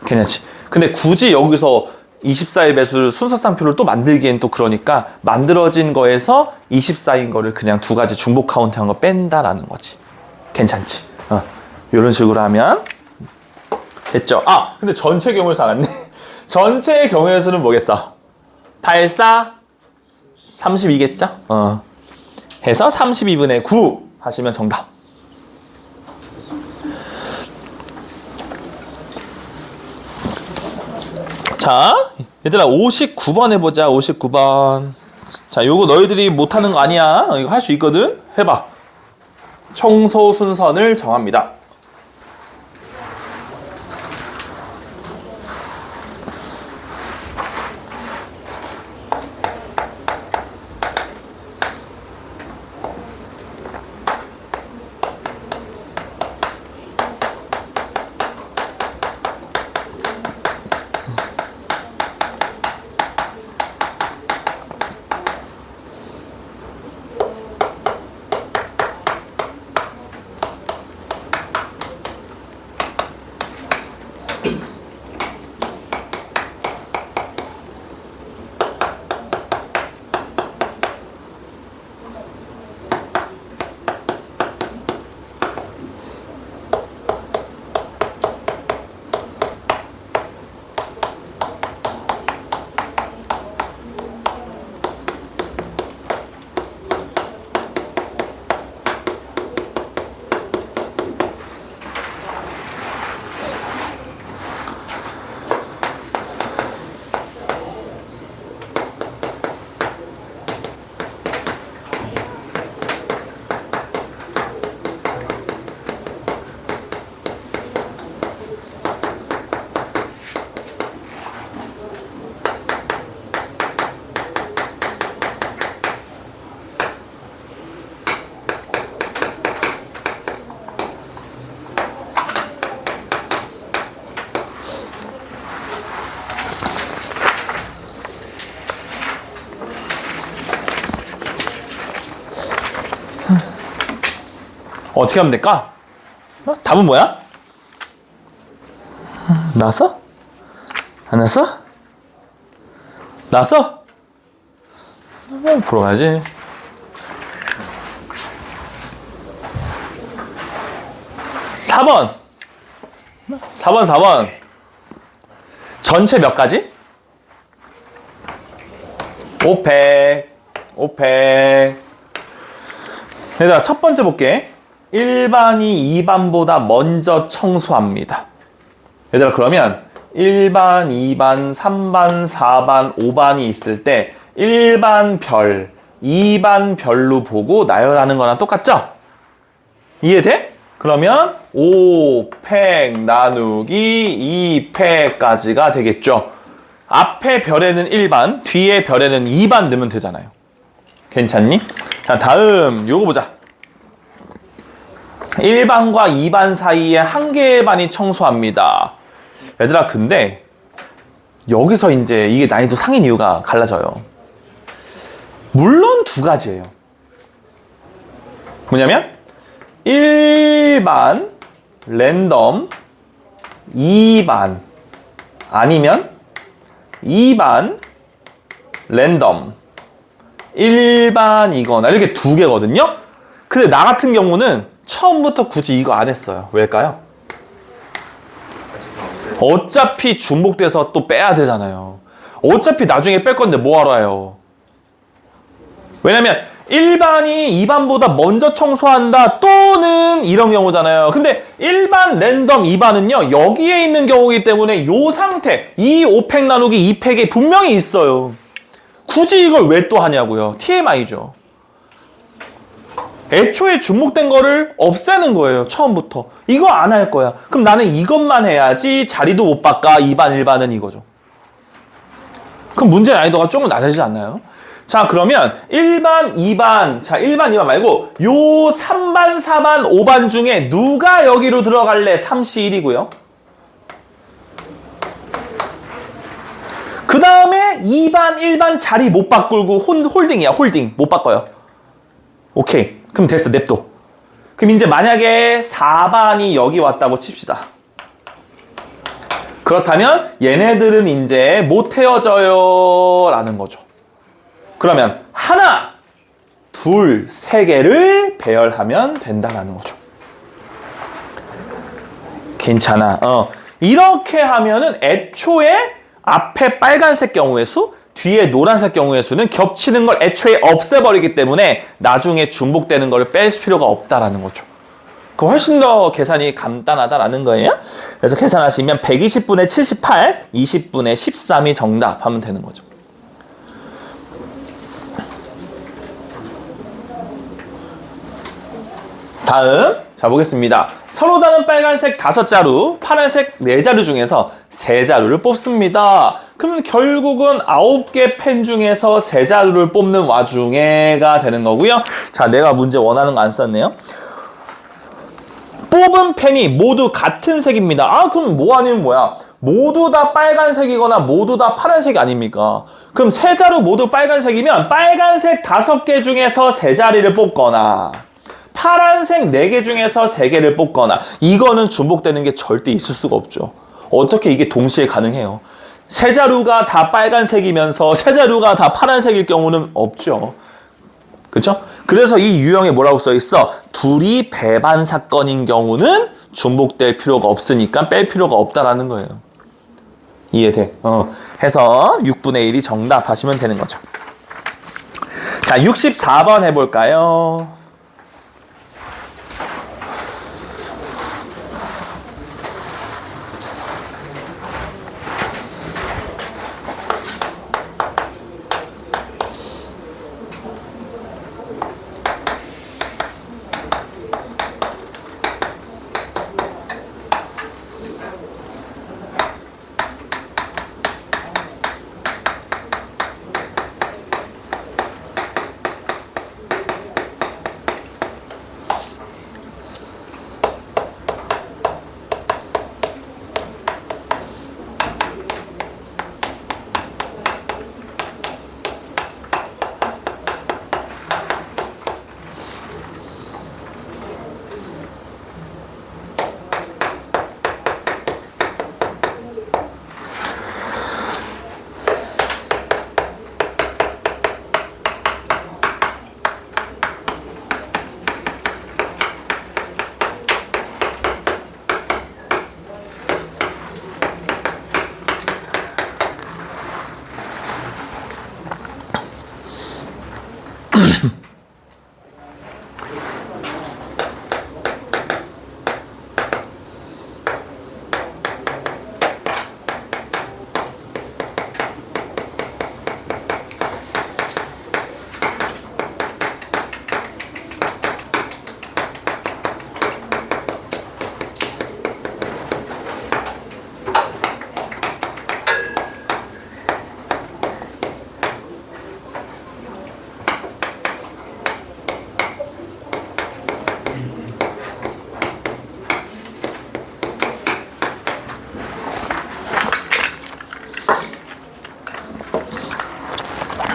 A: 괜찮지? 근데 굳이 여기서 24의 배수를 순서쌍표를 또 만들기엔 또 그러니까 만들어진 거에서 24인 거를 그냥 2가지 중복 카운트한 거 뺀다라는 거지. 괜찮지? 이런 식으로 하면 됐죠? 아! 근데 전체 경우에서 알았네. 전체 경우에서는 뭐겠어? 84, 32겠죠? 해서 32분의 9 하시면 정답. 자, 얘들아 59번 해보자. 59번. 자, 요거 너희들이 못하는 거 아니야. 이거 할 수 있거든? 해봐. 청소 순선을 정합니다. 어떻게 하면 될까? 답은 뭐야? 나왔어? 안 나왔어? 나왔어? 보러 가야지. (4번) 4번 전체 몇 가지? 500 얘들아 첫 번째 볼게. 1반이 2반보다 먼저 청소합니다. 얘들아 그러면 1반, 2반, 3반, 4반, 5반이 있을 때 1반 별, 2반 별로 보고 나열하는 거랑 똑같죠? 이해돼? 그러면 5팩 나누기 2팩까지가 되겠죠. 앞에 별에는 1반, 뒤에 별에는 2반 넣으면 되잖아요. 괜찮니? 자 다음 요거 보자. 1반과 2반 사이에 한 개의 반이 청소합니다. 얘들아 근데 여기서 이제 이게 난이도 상인 이유가 갈라져요. 물론 2가지예요. 뭐냐면 1반 랜덤 2반 아니면 2반 랜덤 1반이거나 이렇게 2개거든요. 근데 나 같은 경우는 처음부터 굳이 이거 안 했어요. 왜일까요? 어차피 중복돼서 또 빼야 되잖아요. 어차피 나중에 뺄 건데 뭐하러 해요? 왜냐면 1반이 2반보다 먼저 청소한다 또는 이런 경우잖아요. 근데 1반 랜덤 2반은요 여기에 있는 경우이기 때문에 이 상태 이 5팩 나누기 2팩에 분명히 있어요. 굳이 이걸 왜 또 하냐고요. TMI죠. 애초에 중복된 거를 없애는 거예요. 처음부터. 이거 안 할 거야. 그럼 나는 이것만 해야지 자리도 못 바꿔. 2반, 1반은 이거죠. 그럼 문제 난이도가 조금 낮아지지 않나요? 자 그러면 1반, 2반 자 1반, 2반 말고 요 3반, 4반, 5반 중에 누가 여기로 들어갈래? 3시 1이고요. 그 그 다음에 2반, 1반 자리 못 바꾸고 홀딩이야, 홀딩. 못 바꿔요. 오케이. 그럼 됐어, 냅둬. 그럼 이제 만약에 4반이 여기 왔다고 칩시다. 그렇다면 얘네들은 이제 못 헤어져요 라는 거죠. 그러면 하나, 둘, 세 개를 배열하면 된다라는 거죠. 괜찮아. 이렇게 하면은 애초에 앞에 빨간색 경우의 수, 뒤에 노란색 경우의 수는 겹치는 걸 애초에 없애버리기 때문에 나중에 중복되는 걸 뺄 필요가 없다라는 거죠. 그 훨씬 더 계산이 간단하다라는 거예요. 그래서 계산하시면 120분의 78, 20분의 13이 정답 하면 되는 거죠. 다음, 자 보겠습니다. 서로 다른 빨간색 5자루, 파란색 4자루 중에서 3자루를 뽑습니다. 그러면 결국은 9개 펜 중에서 3자루를 뽑는 와중에가 되는 거고요. 자, 내가 문제 원하는 거 안 썼네요. 뽑은 펜이 모두 같은 색입니다. 아, 그럼 뭐 아니면 뭐야? 모두 다 빨간색이거나 모두 다 파란색이 아닙니까? 그럼 3자루 모두 빨간색이면 빨간색 5개 중에서 3자리를 뽑거나 파란색 4개 중에서 3개를 뽑거나 이거는 중복되는 게 절대 있을 수가 없죠. 어떻게 이게 동시에 가능해요? 3자루가 다 빨간색이면서 3자루가 다 파란색일 경우는 없죠. 그렇죠? 그래서 이 유형에 뭐라고 써 있어? 둘이 배반 사건인 경우는 중복될 필요가 없으니까 뺄 필요가 없다라는 거예요. 이해돼? 해서 6분의 1이 정답 하시면 되는 거죠. 자, 64번 해볼까요?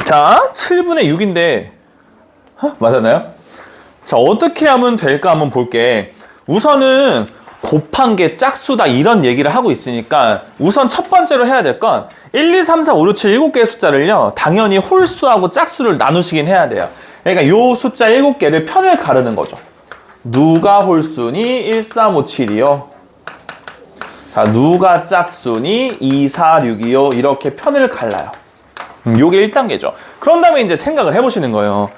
A: 자, 7분의 6인데 맞았나요? 자, 어떻게 하면 될까 한번 볼게. 우선은 곱한 게 짝수다 이런 얘기를 하고 있으니까 우선 첫 번째로 해야 될 건 1, 2, 3, 4, 5, 6, 7, 7개의 숫자를요 당연히 홀수하고 짝수를 나누시긴 해야 돼요. 그러니까 요 숫자 7개를 편을 가르는 거죠. 누가 홀수니 1, 3, 5, 7이요. 자, 누가 짝수니 2, 4, 6이요. 이렇게 편을 갈라요. 요게 1단계죠. 그런 다음에 이제 생각을 해보시는 거예요.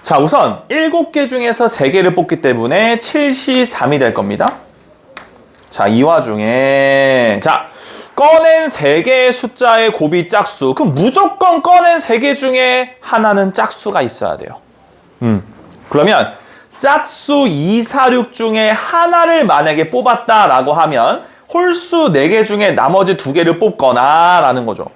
A: 자, 우선 7개 중에서 3개를 뽑기 때문에 7시 3이 될 겁니다. 자, 이 와중에 자, 꺼낸 3개의 숫자의 곱이 짝수. 그럼 무조건 꺼낸 3개 중에 하나는 짝수가 있어야 돼요. 그러면 짝수 2, 4, 6 중에 하나를 만약에 뽑았다라고 하면 홀수 4개 중에 나머지 2개를 뽑거나 라는 거죠.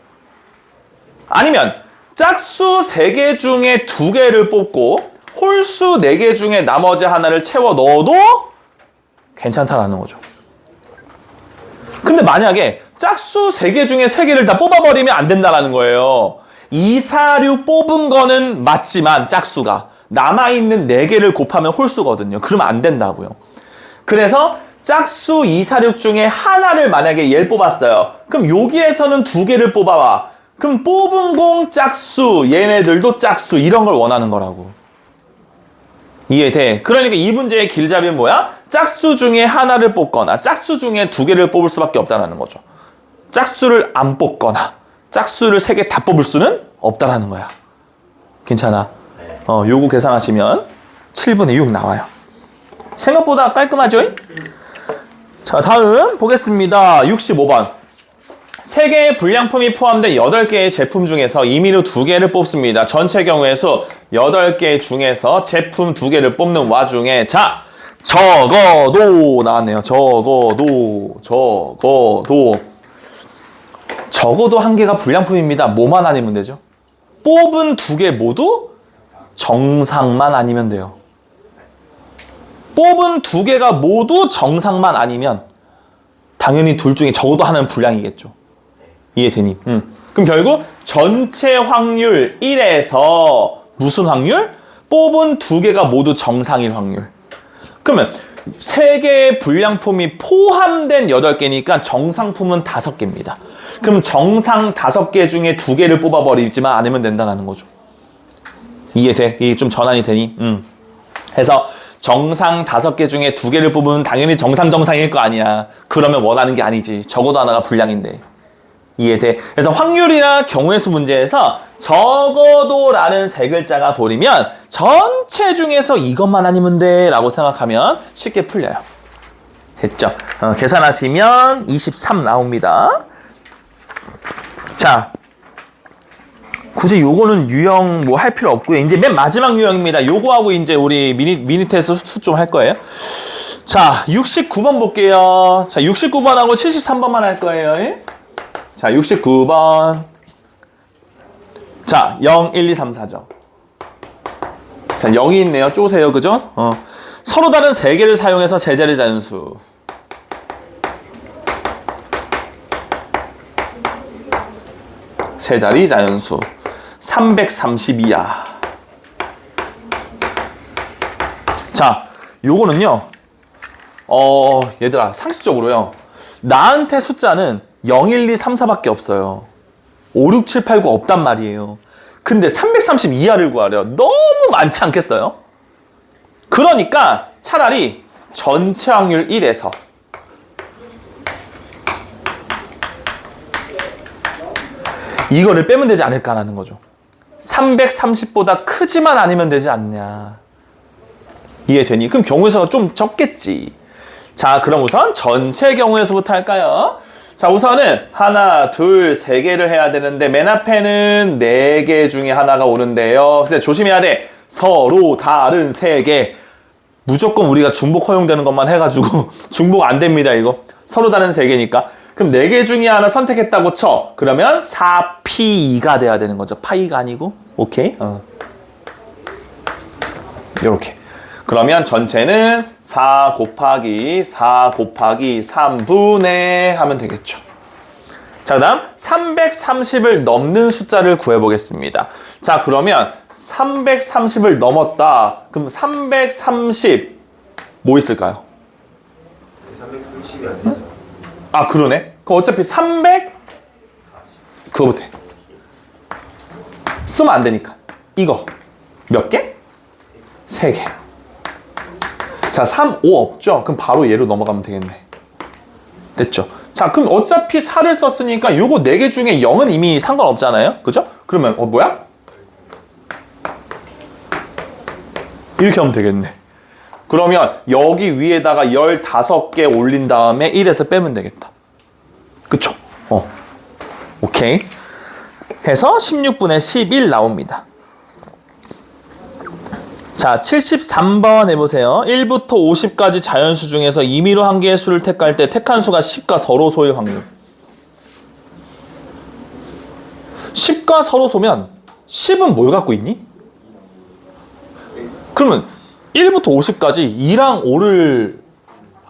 A: 아니면 짝수 3개 중에 2개를 뽑고 홀수 4개 중에 나머지 하나를 채워 넣어도 괜찮다라는 거죠. 근데 만약에 짝수 3개 중에 3개를 다 뽑아버리면 안 된다라는 거예요. 2, 4, 6 뽑은 거는 맞지만 짝수가 남아있는 4개를 곱하면 홀수거든요. 그러면 안 된다고요. 그래서 짝수 2, 4, 6 중에 하나를 만약에 얘를 뽑았어요. 그럼 여기에서는 2개를 뽑아와. 그럼 뽑은 공 짝수, 얘네들도 짝수 이런 걸 원하는 거라고. 이해돼? 그러니까 이 문제의 길잡이는 뭐야? 짝수 중에 하나를 뽑거나 짝수 중에 2개를 뽑을 수밖에 없다는 거죠. 짝수를 안 뽑거나 짝수를 3개 다 뽑을 수는 없다라는 거야. 괜찮아? 요거 계산하시면 7분의 6 나와요. 생각보다 깔끔하죠? 자, 다음 보겠습니다. 65번. 3개의 불량품이 포함된 8개의 제품 중에서 임의로 2개를 뽑습니다. 전체 경우의 수 8개 중에서 제품 2개를 뽑는 와중에 자, 적어도 나왔네요. 적어도 한 개가 불량품입니다. 뭐만 아니면 되죠? 뽑은 2개 모두 정상만 아니면 돼요. 뽑은 2개가 모두 정상만 아니면 당연히 둘 중에 적어도 하나는 불량이겠죠. 이해되니? 그럼 결국 전체 확률 1에서 무슨 확률? 뽑은 2개가 모두 정상일 확률. 그러면 3개의 불량품이 포함된 8개니까 정상품은 5개입니다. 그럼 정상 5개 중에 2개를 뽑아버리지만 않으면 된다는 거죠. 이해돼? 이게 좀 전환이 되니? 해서 정상 5개 중에 2개를 뽑으면 당연히 정상일 거 아니야. 그러면 원하는 게 아니지. 적어도 하나가 불량인데. 이해돼? 그래서 확률이나 경우의 수 문제에서 적어도라는 3글자가 보이면 전체 중에서 이것만 아니면 돼 라고 생각하면 쉽게 풀려요. 됐죠? 계산하시면 23 나옵니다. 자, 굳이 요거는 유형 뭐 할 필요 없고요. 이제 맨 마지막 유형입니다. 요거하고 이제 우리 미니 테스트 수 좀 할 거예요. 자, 69번 볼게요. 자, 69번하고 73번만 할 거예요. 자, 69번. 자, 0, 1, 2, 3, 4죠. 자, 0이 있네요. 쪼세요. 그죠? 서로 다른 3개를 사용해서 제자리 자연수. 세자리 자연수. 332야. 자, 요거는요. 얘들아, 상식적으로요. 나한테 숫자는 0, 1, 2, 3, 4밖에 없어요. 5, 6, 7, 8, 9 없단 말이에요. 근데 330 이하를 구하려. 너무 많지 않겠어요? 그러니까 차라리 전체 확률 1에서 이거를 빼면 되지 않을까라는 거죠. 330보다 크지만 아니면 되지 않냐. 이해되니? 그럼 경우의 수가 좀 적겠지. 자, 그럼 우선 전체 경우의 수부터 할까요? 자, 우선은 하나, 둘, 3개를 해야 되는데 맨 앞에는 4개 중에 하나가 오는데요. 근데 조심해야 돼. 서로 다른 3개. 무조건 우리가 중복 허용되는 것만 해가지고 중복 안 됩니다, 이거. 서로 다른 3개니까. 그럼 4개 중에 하나 선택했다고 쳐. 그러면 4P2가 돼야 되는 거죠. 파이가 아니고. 오케이? 요렇게. 그러면 전체는 4 곱하기 3분의 하면 되겠죠. 자, 그 다음 330을 넘는 숫자를 구해보겠습니다. 자, 그러면 330을 넘었다. 그럼 330 뭐 있을까요?
B: 330이 안 되죠.
A: 아, 그러네. 그럼 어차피 300 그거부터 해. 쓰면 안 되니까. 이거 몇 개? 3개. 자, 3, 5 없죠? 그럼 바로 얘로 넘어가면 되겠네. 됐죠? 자, 그럼 어차피 4를 썼으니까 요거 4개 중에 0은 이미 상관없잖아요? 그죠? 그러면 뭐야? 이렇게 하면 되겠네. 그러면 여기 위에다가 15개 올린 다음에 1에서 빼면 되겠다. 그쵸? 오케이. 해서 16분의 11 나옵니다. 자, 73번 해보세요. 1부터 50까지 자연수 중에서 임의로 한 개의 수를 택할 때 택한 수가 10과 서로소일 확률. 10과 서로소면 10은 뭘 갖고 있니? 그러면 1부터 50까지 2랑 5를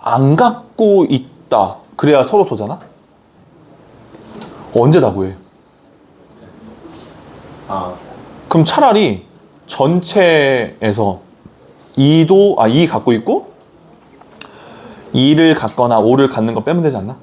A: 안 갖고 있다. 그래야 서로소잖아? 언제 다 구해? 그럼 차라리 전체에서 2 갖고 있고 2를 갖거나 5를 갖는 거 빼면 되지 않나?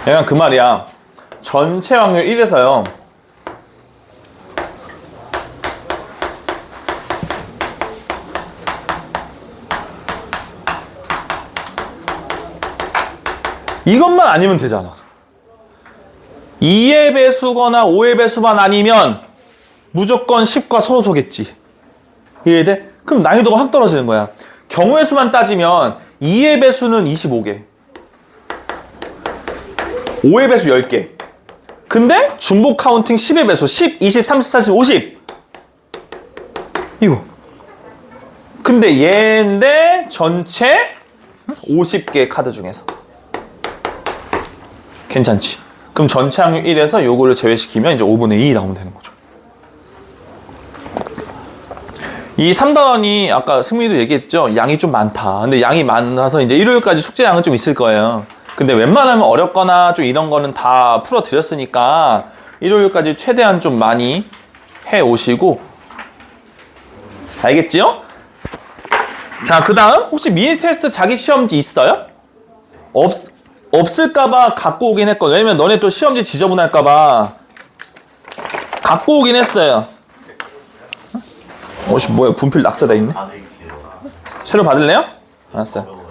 A: 그냥 그 말이야. 전체 확률 1에서요. 이것만 아니면 되잖아. 2의 배수거나 5의 배수만 아니면 무조건 10과 서로 소겠지. 이해돼? 그럼 난이도가 확 떨어지는 거야. 경우의 수만 따지면 2의 배수는 25개. 5의 배수 10개. 근데 중복 카운팅 10의 배수 10, 20, 30, 40, 50. 이거. 근데 얘인데 전체 50개 카드 중에서. 괜찮지? 그럼 전체 확률 1에서 요거를 제외시키면 이제 5분의 2 나오면 되는 거죠. 이 3단원이 아까 승민이도 얘기했죠? 양이 좀 많다. 근데 양이 많아서 이제 일요일까지 숙제 양은 좀 있을 거예요. 근데 웬만하면 어렵거나 좀 이런 거는 다 풀어드렸으니까 일요일까지 최대한 좀 많이 해 오시고. 알겠지요? 자, 그 다음 혹시 미니 테스트 자기 시험지 있어요? 없을까봐 갖고 오긴 했거든. 왜냐면 너네 또 시험지 지저분할까봐 갖고 오긴 했어요. 뭐야, 분필 낙서돼 있네?
D: 받을게요.
A: 새로 받을래요? 알았어요.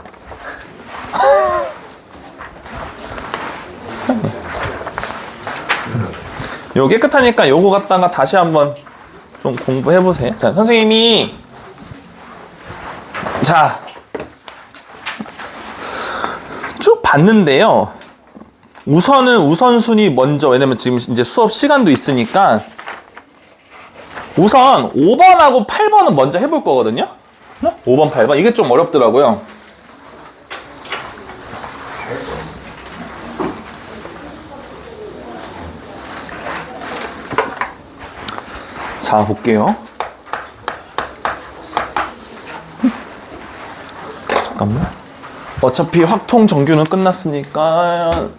A: 요 깨끗하니까 요거 갖다가 다시 한번 좀 공부해보세요. 자, 선생님이 자 쭉 봤는데요. 우선은 우선순위 먼저, 왜냐면 지금 이제 수업 시간도 있으니까 우선 5번하고 8번은 먼저 해볼 거거든요. 5번, 8번 이게 좀 어렵더라고요. 자, 볼게요. 잠깐만. 어차피 확통 정규는 끝났으니까